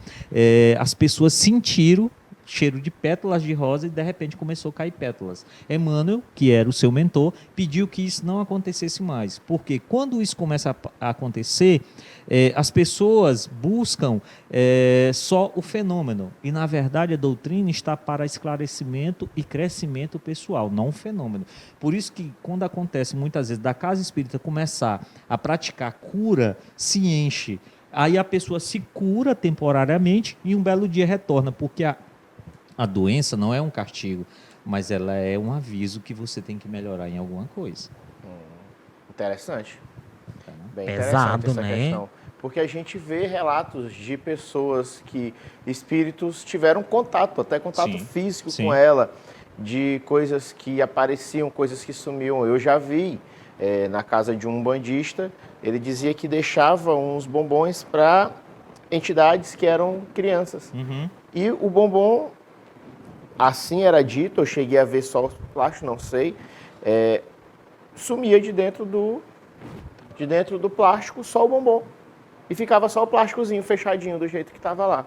as pessoas sentiram cheiro de pétalas de rosa e de repente começou a cair pétalas. Emmanuel, que era o seu mentor, pediu que isso não acontecesse mais, porque quando isso começa a acontecer, as pessoas buscam só o fenômeno, e na verdade a doutrina está para esclarecimento e crescimento pessoal, não o fenômeno. Por isso que quando acontece muitas vezes da casa espírita começar a praticar cura, se enche, aí a pessoa se cura temporariamente e um belo dia retorna, porque a doença não é um castigo, mas ela é um aviso que você tem que melhorar em alguma coisa.
Interessante. Bem
Pesado,
interessante essa
né?
questão. Porque a gente vê relatos de pessoas que espíritos tiveram contato, até contato
Sim,
físico
sim.
com ela, de coisas que apareciam, coisas que sumiam. Eu já vi na casa de um umbandista, ele dizia que deixava uns bombons para entidades que eram crianças.
Uhum.
E o bombom, assim era dito, eu cheguei a ver só o plástico, não sei, sumia de dentro de dentro do plástico só o bombom. E ficava só o plásticozinho fechadinho do jeito que estava lá.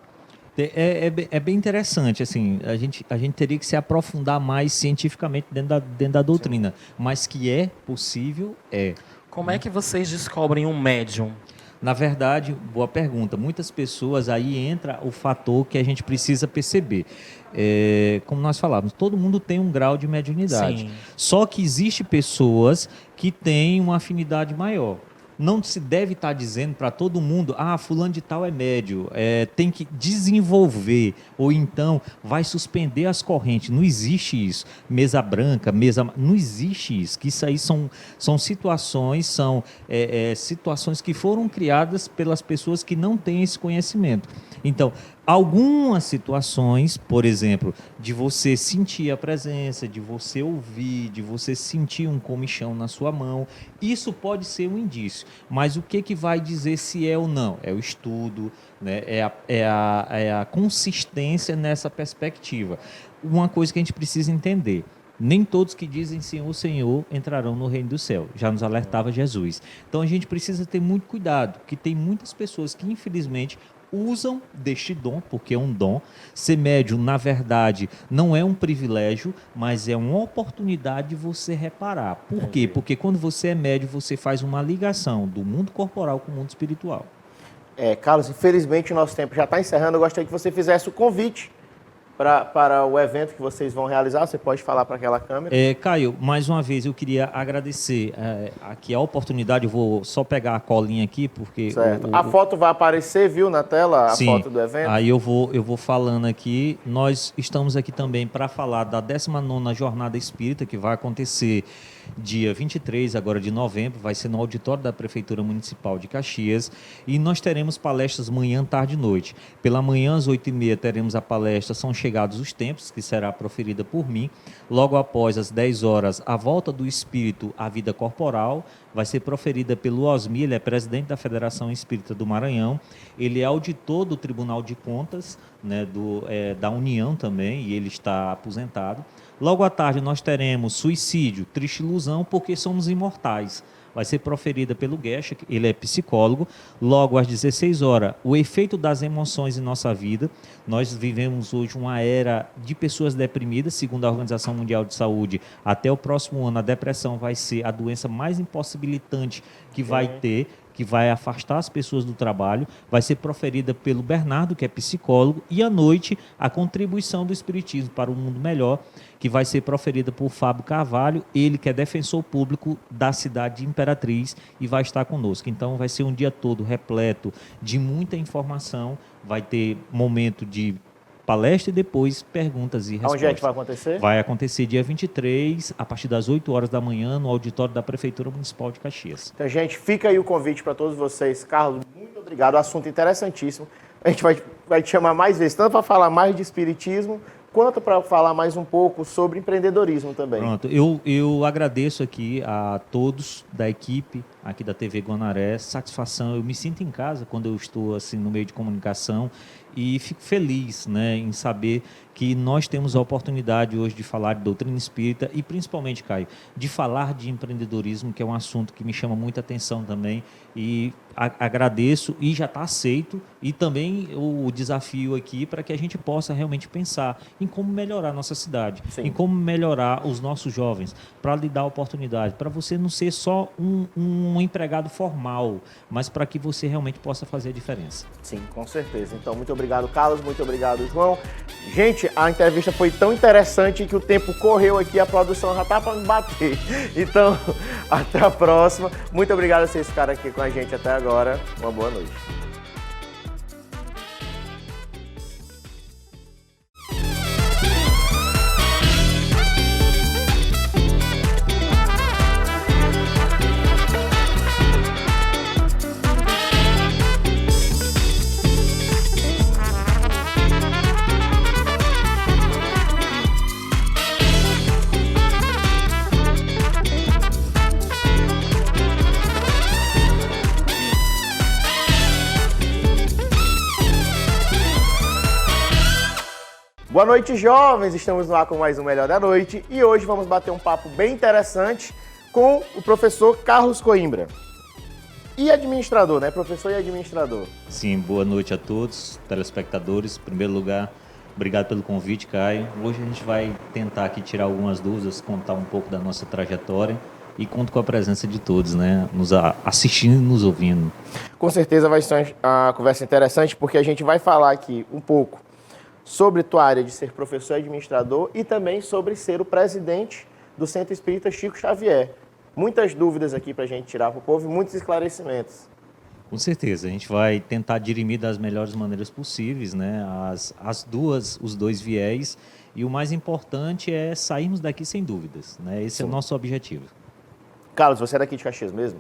É bem interessante, assim, a gente teria que se aprofundar mais cientificamente dentro da doutrina, mas que é possível, é.
Como é que vocês descobrem um médium?
Na verdade, boa pergunta, muitas pessoas, aí entra o fator que a gente precisa perceber. Como nós falávamos, todo mundo tem um grau de mediunidade,
Sim.
só que existe pessoas que têm uma afinidade maior. Não se deve estar dizendo para todo mundo, fulano de tal é médio, tem que desenvolver, ou então vai suspender as correntes. Não existe isso. Mesa branca, não existe isso. Que isso aí são situações, situações que foram criadas pelas pessoas que não têm esse conhecimento. Então, algumas situações, por exemplo, de você sentir a presença, de você ouvir, de você sentir um comichão na sua mão, isso pode ser um indício. Mas o que vai dizer se é ou não? É o estudo, né? É a consistência nessa perspectiva. Uma coisa que a gente precisa entender: nem todos que dizem Senhor, Senhor entrarão no reino do céu. Já nos alertava Jesus. Então a gente precisa ter muito cuidado, porque tem muitas pessoas que infelizmente usam deste dom, porque é um dom. Ser médium, na verdade, não é um privilégio, mas é uma oportunidade de você reparar. Por quê? Porque quando você é médium, você faz uma ligação do mundo corporal com o mundo espiritual.
Carlos, infelizmente o nosso tempo já está encerrando. Eu gostaria que você fizesse o convite para o evento que vocês vão realizar. Você pode falar para aquela câmera?
Caio, mais uma vez eu queria agradecer aqui a oportunidade. Eu vou só pegar a colinha aqui, porque...
Certo. A foto vai aparecer, viu, na tela,
Sim,
foto do evento?
Aí eu vou falando aqui. Nós estamos aqui também para falar da 19ª Jornada Espírita, que vai acontecer dia 23 agora de novembro, vai ser no auditório da Prefeitura Municipal de Caxias, e nós teremos palestras manhã, tarde e noite. Pela manhã, às 8h30, teremos a palestra São Chegados os Tempos, que será proferida por mim. Logo após, às 10 horas, A Volta do Espírito à Vida Corporal, vai ser proferida pelo Osmi, ele é presidente da Federação Espírita do Maranhão, ele é auditor do Tribunal de Contas, né, da União também, e ele está aposentado. Logo à tarde nós teremos Suicídio, Triste Ilusão, porque somos imortais. Vai ser proferida pelo Guecha, ele é psicólogo. Logo às 16 horas, O Efeito das Emoções em Nossa Vida. Nós vivemos hoje uma era de pessoas deprimidas, segundo a Organização Mundial de Saúde. Até o próximo ano, a depressão vai ser a doença mais impossibilitante que vai ter, que vai afastar as pessoas do trabalho. Vai ser proferida pelo Bernardo, que é psicólogo, e à noite a contribuição do Espiritismo para um mundo melhor, que vai ser proferida por Fábio Carvalho, ele que é defensor público da cidade de Imperatriz e vai estar conosco. Então vai ser um dia todo repleto de muita informação, vai ter momento de palestra e depois perguntas e respostas.
Onde é que vai acontecer?
Vai acontecer dia 23, a partir das 8 horas da manhã, no auditório da Prefeitura Municipal de Caxias.
Então, gente, fica aí o convite para todos vocês. Carlos, muito obrigado. Assunto interessantíssimo. A gente vai te chamar mais vezes, tanto para falar mais de espiritismo, quanto para falar mais um pouco sobre empreendedorismo também.
Pronto, eu agradeço aqui a todos da equipe aqui da TV Guanaré, satisfação, eu me sinto em casa quando eu estou assim no meio de comunicação e fico feliz, né, em saber que nós temos a oportunidade hoje de falar de doutrina espírita e principalmente, Caio, de falar de empreendedorismo, que é um assunto que me chama muita atenção também, e agradeço e já está aceito, e também o desafio aqui para que a gente possa realmente pensar em como melhorar a nossa cidade,
Sim.
em como melhorar os nossos jovens, para lhe dar oportunidade, para você não ser só um empregado formal, mas para que você realmente possa fazer a diferença.
Sim, com certeza. Então, muito obrigado, Carlos, muito obrigado, João. Gente, a entrevista foi tão interessante que o tempo correu aqui, a produção já tá para me bater. Então, até a próxima. Muito obrigado a vocês ficarem aqui com a gente até agora. Uma boa noite. Boa noite, jovens! Estamos no ar com mais um Melhor da Noite e hoje vamos bater um papo bem interessante com o professor Carlos Coimbra. E administrador, né? Professor e administrador.
Sim, boa noite a todos, telespectadores. Em primeiro lugar, obrigado pelo convite, Caio. Hoje a gente vai tentar aqui tirar algumas dúvidas, contar um pouco da nossa trajetória e conto com a presença de todos, né? Nos assistindo e nos ouvindo.
Com certeza vai ser uma conversa interessante, porque a gente vai falar aqui um pouco sobre tua área de ser professor e administrador e também sobre ser o presidente do Centro Espírita Chico Xavier. Muitas dúvidas aqui para a gente tirar para o povo e muitos esclarecimentos.
Com certeza, a gente vai tentar dirimir das melhores maneiras possíveis, né? Os dois viés, e o mais importante é sairmos daqui sem dúvidas, né? Esse é o nosso objetivo.
Carlos, você é daqui de Caxias mesmo?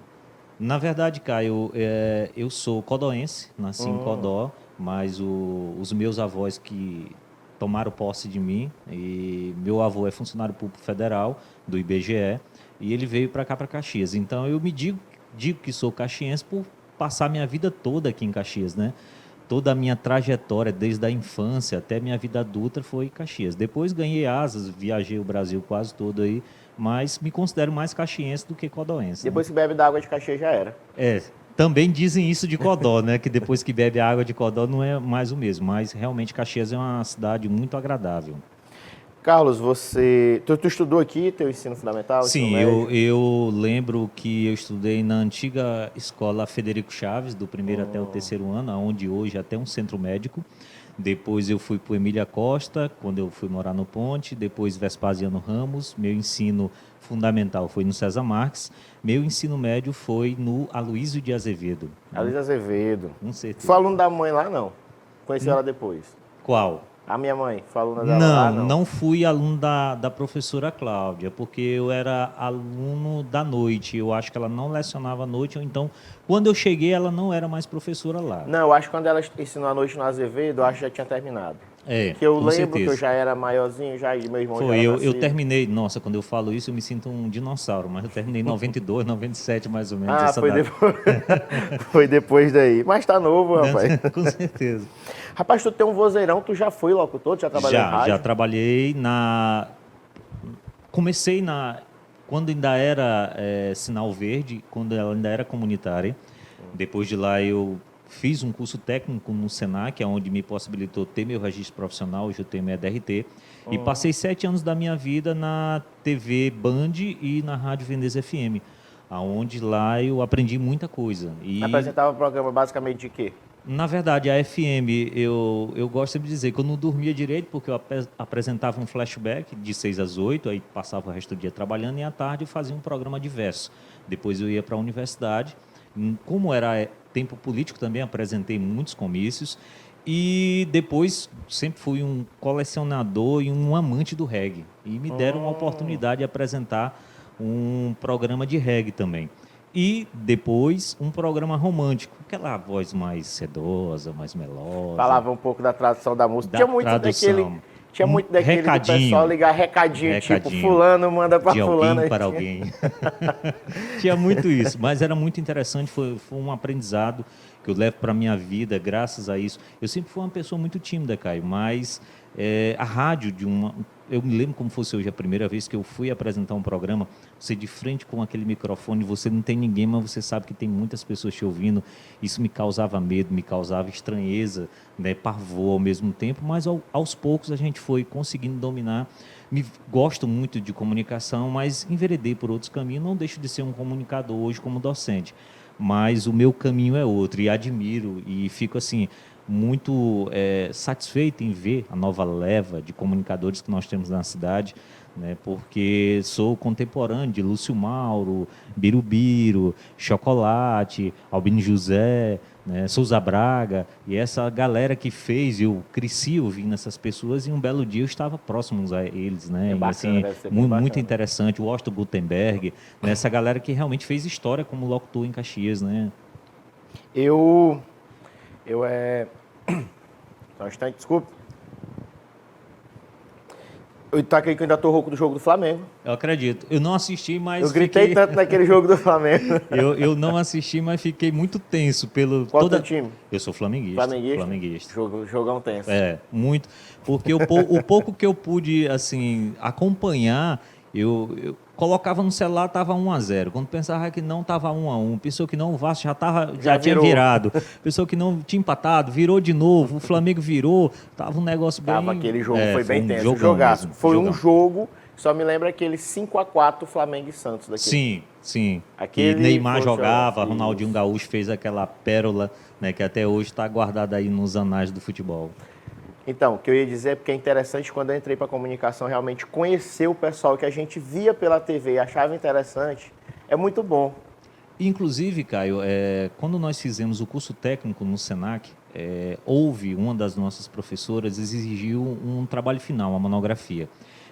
Na verdade, Caio, eu sou codoense, nasci em Codó, mas os meus avós que tomaram posse de mim, e meu avô é funcionário público federal do IBGE, e ele veio para cá, para Caxias. Então, eu me digo que sou caxiense por passar minha vida toda aqui em Caxias, né? Toda a minha trajetória, desde a infância até minha vida adulta, foi Caxias. Depois ganhei asas, viajei o Brasil quase todo aí, mas me considero mais caxiense do que codoense.
Depois que bebe da água de Caxias já era.
Também dizem isso de Codó, né? Que depois que bebe a água de Codó não é mais o mesmo, mas realmente Caxias é uma cidade muito agradável.
Carlos, tu estudou aqui teu ensino fundamental?
Sim, eu lembro que eu estudei na antiga escola Federico Chaves, do primeiro até o terceiro ano, onde hoje até um centro médico. Depois eu fui para o Emília Costa, quando eu fui morar no Ponte. Depois Vespasiano Ramos. Meu ensino fundamental foi no César Marques. Meu ensino médio foi no Aloysio de Azevedo.
Aloysio Azevedo.
Com certeza.
Foi aluno da mãe lá, não? Conheci ela depois.
Qual?
A minha mãe, foi aluna dela lá, não?
Não fui aluno da professora Cláudia, porque eu era aluno da noite. Eu acho que ela não lecionava à noite, ou então, quando eu cheguei, ela não era mais professora lá.
Não, eu acho que quando ela ensinou à noite no Azevedo, eu acho que já tinha terminado. Que eu lembro
certeza.
que eu já era maiorzinho, já e meu irmão
Foi,
já era
eu terminei, nossa, quando eu falo isso, eu me sinto um dinossauro, mas eu terminei em 92, 97, mais ou menos.
foi depois. Foi depois daí. Mas tá novo, rapaz.
Com certeza.
Rapaz, tu tem um vozeirão, tu já foi locutor, já trabalhou em rádio?
Já trabalhei Comecei quando ainda era Sinal Verde, quando ela ainda era comunitária. Depois de lá eu fiz um curso técnico no Senac, onde me possibilitou ter meu registro profissional, hoje eu tenho minha DRT. E passei 7 anos da minha vida na TV Band e na Rádio Veneza FM, onde lá eu aprendi muita coisa. E
apresentava o programa basicamente de quê?
Na verdade, a FM, eu gosto sempre de dizer que eu não dormia direito, porque eu apresentava um flashback de 6 às 8, aí passava o resto do dia trabalhando, e à tarde eu fazia um programa diverso. Depois eu ia para a universidade. Como era tempo político, também apresentei muitos comícios. E depois sempre fui um colecionador e um amante do reggae. E me deram uma oportunidade de apresentar um programa de reggae também. E depois um programa romântico, aquela voz mais sedosa, mais melosa.
Falava um pouco da tradução da música. Tinha muito daquele do pessoal ligar recadinho, tipo, fulano manda para fulano.
Alguém para alguém. Tinha muito isso, mas era muito interessante, foi um aprendizado que eu levo para a minha vida, graças a isso. Eu sempre fui uma pessoa muito tímida, Caio, mas a rádio eu me lembro como fosse hoje a primeira vez que eu fui apresentar um programa, você de frente com aquele microfone, você não tem ninguém, mas você sabe que tem muitas pessoas te ouvindo. Isso me causava medo, me causava estranheza, né, pavor ao mesmo tempo, mas aos poucos a gente foi conseguindo dominar. Gosto muito de comunicação, mas enveredei por outros caminhos, não deixo de ser um comunicador hoje como docente, mas o meu caminho é outro, e admiro, e fico assim muito satisfeito em ver a nova leva de comunicadores que nós temos na cidade, né, porque sou contemporâneo de Lúcio Mauro, Birubiru, Chocolate, Albino José, né, Souza Braga, e essa galera que fez, eu cresci ouvindo essas pessoas, e um belo dia eu estava próximo a eles, né,
bacana,
assim, muito interessante, o Austin Gutenberg, né, essa galera que realmente fez história como locutor em Caxias, né.
Só um instante, desculpa. Eu tá aqui que eu ainda tô rouco do jogo do Flamengo.
Eu acredito. Eu não assisti, mas
eu gritei tanto naquele jogo do Flamengo.
Eu não assisti, mas fiquei muito tenso pelo...
Qual teu time?
Eu sou flamenguista.
Flamenguista. Jogão tenso.
Muito. Porque o pouco que eu pude, assim, acompanhar eu colocava no celular, estava 1-0. Quando pensava que não, estava 1-1. Pensou que não, o Vasco já tinha virado. Pensou que não, tinha empatado, virou de novo, o Flamengo virou. Tava um negócio bem...
Tava aquele jogo, foi bem tenso.
Jogão
Jogaço.
mesmo,
Foi
jogão.
um jogo, só me lembra aquele 5-4 Flamengo e Santos daqui.
Sim, sim.
Aquele
E Neymar
foi
jogava,
isso.
Ronaldinho Gaúcho fez aquela pérola, né, que até hoje está guardada aí nos anais do futebol.
Então, o que eu ia dizer é porque é interessante, quando eu entrei para comunicação, realmente conhecer o pessoal que a gente via pela TV e achava interessante, é muito bom.
Inclusive, Caio, quando nós fizemos o curso técnico no Senac, houve uma das nossas professoras exigiu um trabalho final, uma monografia.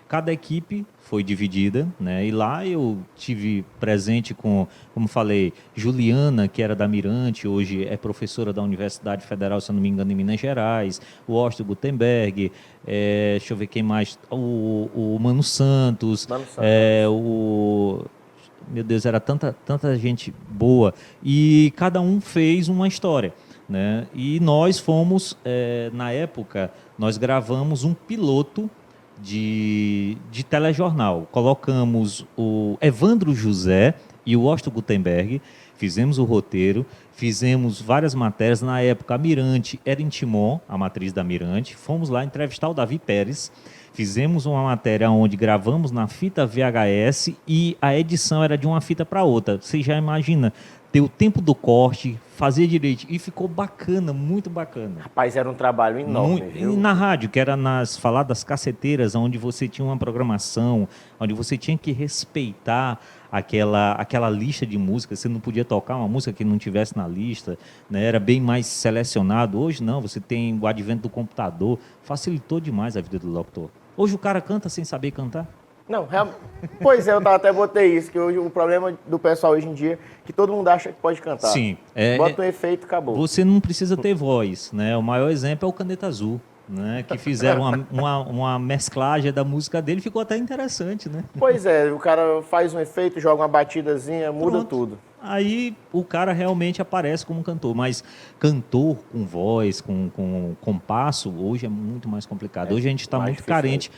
Cada equipe foi dividida, né? E lá eu tive presente com, como falei, Juliana, que era da Mirante, hoje é professora da Universidade Federal, se eu não me engano, em Minas Gerais, o Austin Gutenberg, deixa eu ver quem mais, o Mano Santos, meu Deus, era tanta gente boa, e cada um fez uma história, né? E nós fomos, na época, nós gravamos um piloto de telejornal. Colocamos o Evandro José e o Austin Gutenberg, fizemos o roteiro, fizemos várias matérias. Na época, a Mirante era em Timon, a matriz da Mirante. Fomos lá entrevistar o Davi Pérez. Fizemos uma matéria onde gravamos na fita VHS e a edição era de uma fita para outra. Você já imagina ter o tempo do corte, fazer direito. E ficou bacana, muito bacana.
Rapaz, era um trabalho enorme, viu?
E na rádio, que era nas faladas caceteiras, onde você tinha uma programação, onde você tinha que respeitar aquela lista de músicas. Você não podia tocar uma música que não tivesse na lista, né? Era bem mais selecionado. Hoje não, você tem o advento do computador, facilitou demais a vida do locutor. Hoje o cara canta sem saber cantar.
Não, pois é, eu até botei isso, que hoje o problema do pessoal hoje em dia é que todo mundo acha que pode cantar.
Sim.
Bota um efeito e acabou.
Você não precisa ter voz, né? O maior exemplo é o Caneta Azul, né? Que fizeram uma mesclagem da música dele, ficou até interessante, né?
Pois é, o cara faz um efeito, joga uma batidazinha, muda
Pronto.
tudo.
Aí o cara realmente aparece como cantor, mas cantor com voz, com compasso, hoje é muito mais complicado. Hoje a gente está muito carente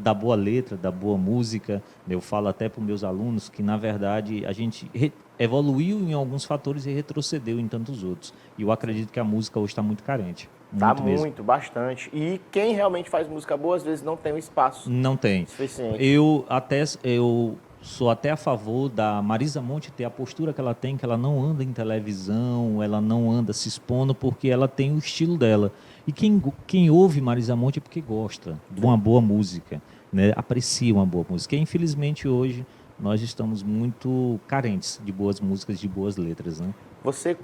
da boa letra, da boa música. Eu falo até para os meus alunos que, na verdade, a gente evoluiu em alguns fatores e retrocedeu em tantos outros. E eu acredito que a música hoje está muito carente.
Muito, bastante. E quem realmente faz música boa, às vezes não tem o espaço
não tem
suficiente.
Eu sou até a favor da Marisa Monte ter a postura que ela tem, que ela não anda em televisão, ela não anda se expondo, porque ela tem o estilo dela. E quem ouve Marisa Monte é porque gosta de uma boa música, né? Aprecia uma boa música. E, infelizmente, hoje, nós estamos muito carentes de boas músicas, de boas letras, né?
Você,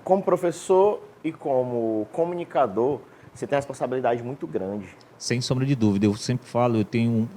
como professor e como comunicador, você tem uma responsabilidade muito grande.
Sem sombra de dúvida, eu sempre falo,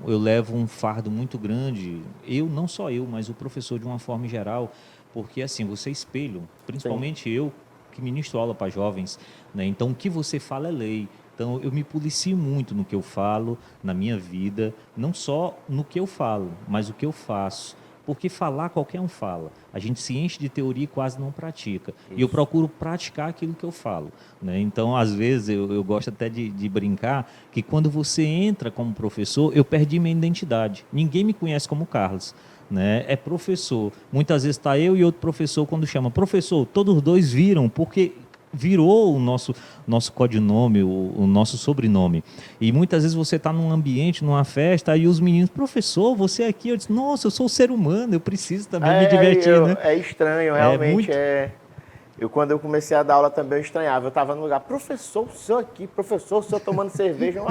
eu levo um fardo muito grande, não só eu, mas o professor de uma forma geral, porque assim, você é espelho, principalmente eu, que ministro aula para jovens, né? Então o que você fala é lei. Então eu me policio muito no que eu falo, na minha vida, não só no que eu falo, mas o que eu faço. Porque falar, qualquer um fala. A gente se enche de teoria e quase não pratica. Isso. E eu procuro praticar aquilo que eu falo, né? Então, às vezes, eu gosto até de brincar que quando você entra como professor, eu perdi minha identidade. Ninguém me conhece como Carlos, né? É professor. Muitas vezes está eu e outro professor, quando chama professor, todos os dois viram, porque virou o nosso codinome, o nosso sobrenome. E muitas vezes você está num ambiente, numa festa, e os meninos, professor, você aqui, eu disse, nossa, eu sou um ser humano, eu preciso também me divertir, né?
É estranho, realmente. Quando eu comecei a dar aula também, eu estranhava. Eu estava no lugar, professor, o senhor aqui, professor, o senhor tomando cerveja.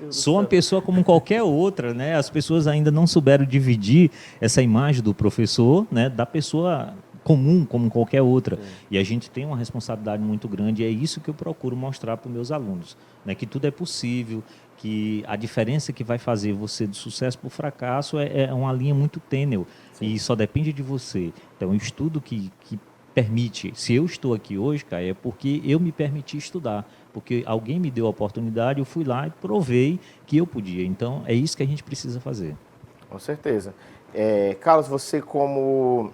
Sou uma pessoa como qualquer outra, né? As pessoas ainda não souberam dividir essa imagem do professor, né, da pessoa comum, como qualquer outra. Sim. E a gente tem uma responsabilidade muito grande, e é isso que eu procuro mostrar para os meus alunos, né? Que tudo é possível, que a diferença que vai fazer você do sucesso para o fracasso é uma linha muito tênue. Sim. E só depende de você. Então, o estudo que permite, se eu estou aqui hoje, Caio, é porque eu me permiti estudar, porque alguém me deu a oportunidade, eu fui lá e provei que eu podia. Então, é isso que a gente precisa fazer.
Com certeza. Carlos, você como...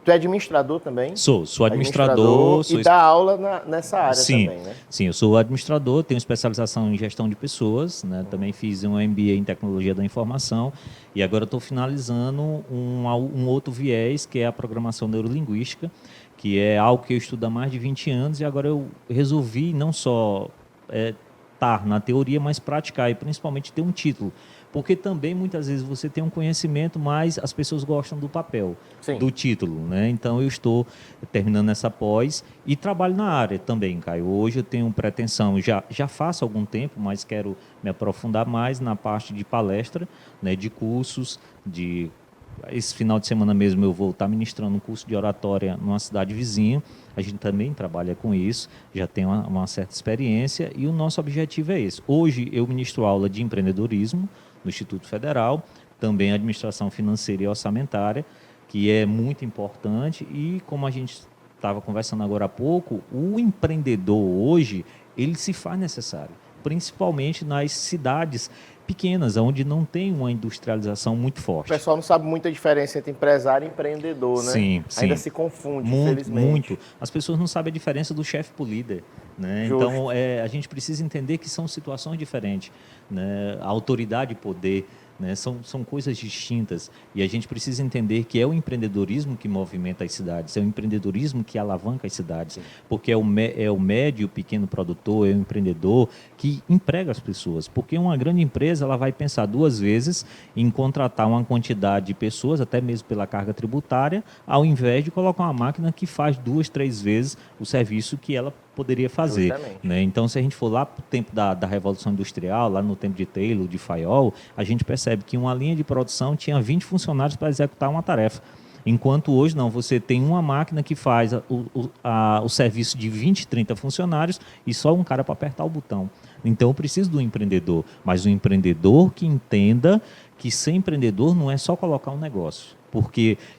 Tu Tu é administrador também?
Sou administrador.
E dá aula nessa área
sim,
também, né?
Sim, eu sou administrador, tenho especialização em gestão de pessoas, né? Também fiz um MBA em tecnologia da informação e agora estou finalizando um outro viés, que é a programação neurolinguística, que é algo que eu estudo há mais de 20 anos e agora eu resolvi não só estar na teoria, mas praticar e principalmente ter um título. Porque também, muitas vezes, você tem um conhecimento, mas as pessoas gostam do papel,
Sim.
do título, né? Então, eu estou terminando essa pós e trabalho na área também, Caio. Hoje eu tenho pretensão, já faço algum tempo, mas quero me aprofundar mais na parte de palestra, né, de cursos, Esse final de semana mesmo eu vou estar ministrando um curso de oratória numa cidade vizinha. A gente também trabalha com isso, já tem uma certa experiência e o nosso objetivo é esse. Hoje eu ministro aula de empreendedorismo no Instituto Federal, também administração financeira e orçamentária, que é muito importante e como a gente estava conversando agora há pouco, o empreendedor hoje, ele se faz necessário, principalmente nas cidades pequenas, onde não tem uma industrialização muito forte.
O pessoal não sabe muito a diferença entre empresário e empreendedor, né?
Sim.
Ainda se confunde, infelizmente.
Muito. As pessoas não sabem a diferença do chefe para o líder, né? Então, a gente precisa entender que são situações diferentes, né? A autoridade e poder, né? São coisas distintas e a gente precisa entender que é o empreendedorismo que movimenta as cidades, é o empreendedorismo que alavanca as cidades, sim, porque é o médio e o pequeno produtor, é o empreendedor que emprega as pessoas, porque uma grande empresa ela vai pensar duas vezes em contratar uma quantidade de pessoas, até mesmo pela carga tributária, ao invés de colocar uma máquina que faz 2, 3 vezes o serviço que ela poderia fazer, né? Então, se a gente for lá para o tempo da Revolução Industrial, lá no tempo de Taylor, de Fayol, a gente percebe que uma linha de produção tinha 20 funcionários para executar uma tarefa. Enquanto hoje, não, você tem uma máquina que faz o serviço de 20, 30 funcionários e só um cara para apertar o botão. Então, eu preciso do empreendedor, mas um empreendedor que entenda que ser empreendedor não é só colocar um negócio.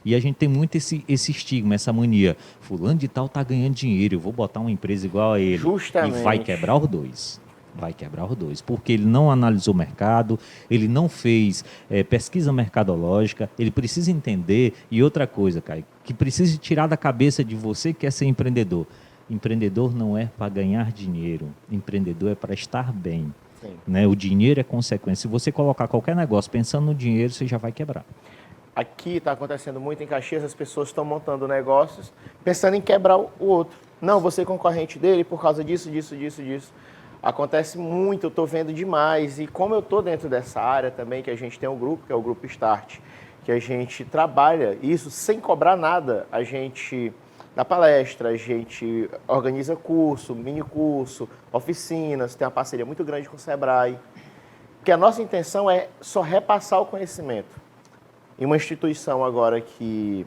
E a gente tem muito esse estigma, essa mania. Fulano de tal está ganhando dinheiro, eu vou botar uma empresa igual a ele.
Justamente.
E vai quebrar os dois. Porque ele não analisou o mercado, ele não fez pesquisa mercadológica, ele precisa entender. E outra coisa, Caio, que precisa tirar da cabeça de você que quer ser empreendedor. Empreendedor não é para ganhar dinheiro, empreendedor é para estar bem. Né? O dinheiro é consequência. Se você colocar qualquer negócio pensando no dinheiro, você já vai quebrar.
Aqui está acontecendo muito em Caxias, as pessoas estão montando negócios pensando em quebrar o outro. Não, você é concorrente dele por causa disso. Acontece muito, eu estou vendo demais. E como eu estou dentro dessa área também, que a gente tem um grupo, que é o Grupo Start, que a gente trabalha isso sem cobrar nada. A gente dá palestra, a gente organiza curso, mini curso, oficinas, tem uma parceria muito grande com o Sebrae. Porque a nossa intenção é só repassar o conhecimento. Em uma instituição agora que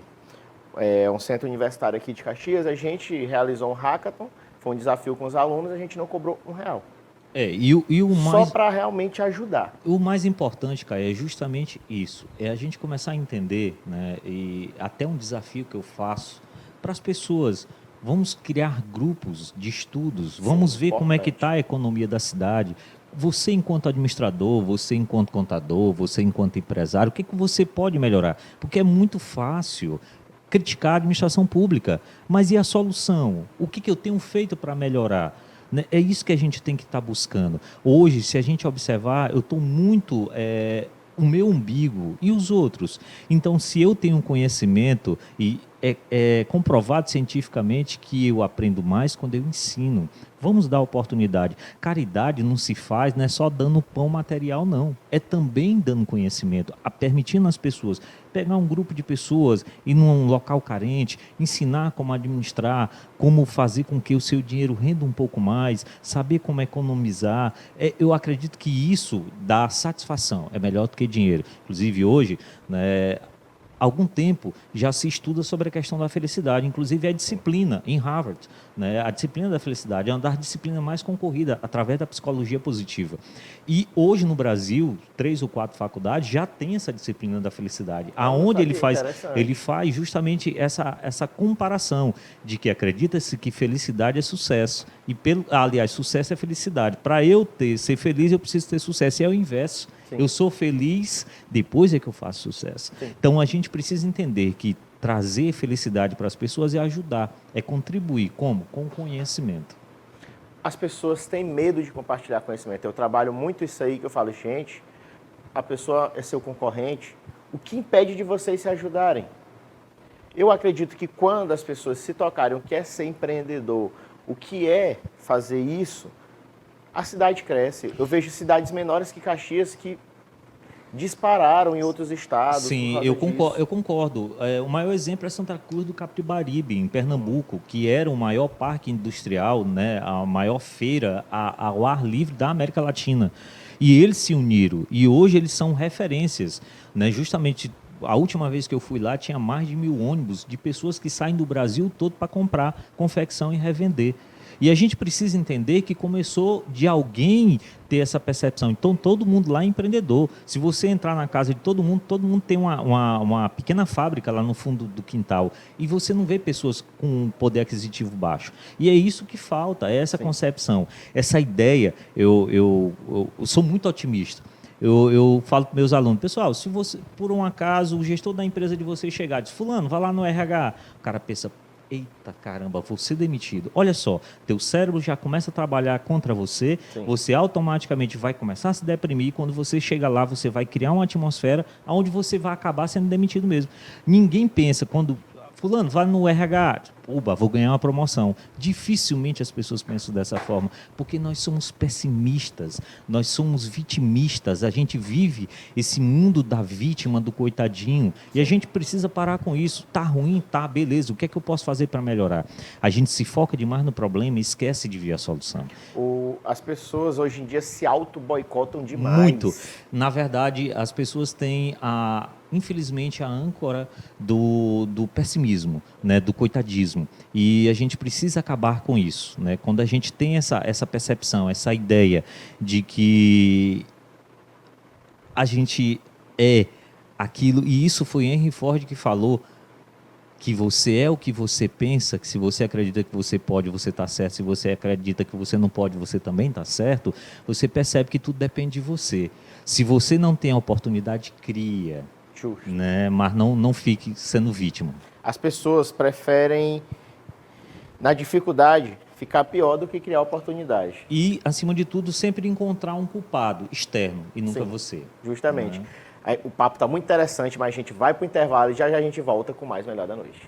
é um centro universitário aqui de Caxias, a gente realizou um hackathon, foi um desafio com os alunos, a gente não cobrou R$1. Só para realmente ajudar.
O mais importante, Caio, é justamente isso. É a gente começar a entender, né, e até um desafio que eu faço para as pessoas. Vamos criar grupos de estudos, vamos ver como é que está a economia da cidade. Você enquanto administrador, você enquanto contador, você enquanto empresário, o que você pode melhorar? Porque é muito fácil criticar a administração pública, mas e a solução? O que eu tenho feito para melhorar? É isso que a gente tem que estar buscando. Hoje, se a gente observar, eu estou muito... o meu umbigo e os outros. Então, se eu tenho um conhecimento e é comprovado cientificamente que eu aprendo mais quando eu ensino. Vamos dar oportunidade. Caridade não se faz, não é só dando pão material, não. É também dando conhecimento, permitindo as pessoas pegar um grupo de pessoas, ir num local carente, ensinar como administrar, como fazer com que o seu dinheiro renda um pouco mais, saber como economizar. Eu acredito que isso dá satisfação, é melhor do que dinheiro. Inclusive hoje, né, há algum tempo já se estuda sobre a questão da felicidade, inclusive a disciplina em Harvard, né? A disciplina da felicidade é uma das disciplinas mais concorridas através da psicologia positiva. E hoje no Brasil, 3 ou 4 faculdades já tem essa disciplina da felicidade, aonde ele faz justamente essa comparação de que acredita-se que felicidade é sucesso e aliás, sucesso é felicidade. Para eu ser feliz, eu preciso ter sucesso, e é o inverso. Sim. Eu sou feliz, depois é que eu faço sucesso. Sim. Então, a gente precisa entender que trazer felicidade para as pessoas, é ajudar, é contribuir. Como? Com conhecimento.
As pessoas têm medo de compartilhar conhecimento. Eu trabalho muito isso aí que eu falo, gente, a pessoa é seu concorrente, o que impede de vocês se ajudarem? Eu acredito que quando as pessoas se tocarem o que é ser empreendedor, o que é fazer isso, a cidade cresce. Eu vejo cidades menores que Caxias que dispararam em outros estados.
Sim, eu concordo. O maior exemplo é Santa Cruz do Capibaribe, em Pernambuco, que era o maior parque industrial, né, a maior feira ao ar livre da América Latina. E eles se uniram, e hoje eles são referências, né, justamente. A última vez que eu fui lá, tinha mais de 1.000 ônibus de pessoas que saem do Brasil todo para comprar confecção e revender. E a gente precisa entender que começou de alguém ter essa percepção. Então, todo mundo lá é empreendedor. Se você entrar na casa de todo mundo tem uma pequena fábrica lá no fundo do quintal. E você não vê pessoas com poder aquisitivo baixo. E é isso que falta, é essa concepção. Essa ideia, eu sou muito otimista. Eu falo para meus alunos, pessoal, se você, por um acaso, o gestor da empresa de vocês chegar e diz, fulano, vai lá no RH, o cara pensa, eita caramba, vou ser demitido. Olha só, teu cérebro já começa a trabalhar contra você,
Sim.
Você automaticamente vai começar a se deprimir, quando você chega lá, você vai criar uma atmosfera onde você vai acabar sendo demitido mesmo. Ninguém pensa, quando fulano, vai no RH, oba, vou ganhar uma promoção. Dificilmente as pessoas pensam dessa forma, porque nós somos pessimistas, nós somos vitimistas, a gente vive esse mundo da vítima, do coitadinho, e a gente precisa parar com isso. Tá ruim, tá, beleza, o que é que eu posso fazer para melhorar? A gente se foca demais no problema e esquece de ver a solução.
As pessoas hoje em dia se auto-boicotam demais.
Muito. Na verdade, as pessoas têm infelizmente, a âncora do pessimismo, né, do coitadismo. E a gente precisa acabar com isso, né? Quando a gente tem essa percepção, essa ideia de que a gente é aquilo, e isso foi Henry Ford que falou, que você é o que você pensa, que se você acredita que você pode, você está certo, se você acredita que você não pode, você também está certo, você percebe que tudo depende de você. Se você não tem a oportunidade, cria. Né? Mas não fique sendo vítima.
As pessoas preferem, na dificuldade, ficar pior do que criar oportunidade.
E, acima de tudo, sempre encontrar um culpado externo e nunca você.
Justamente. Aí, o papo está muito interessante, mas a gente vai para o intervalo e já a gente volta com mais Melhor da Noite.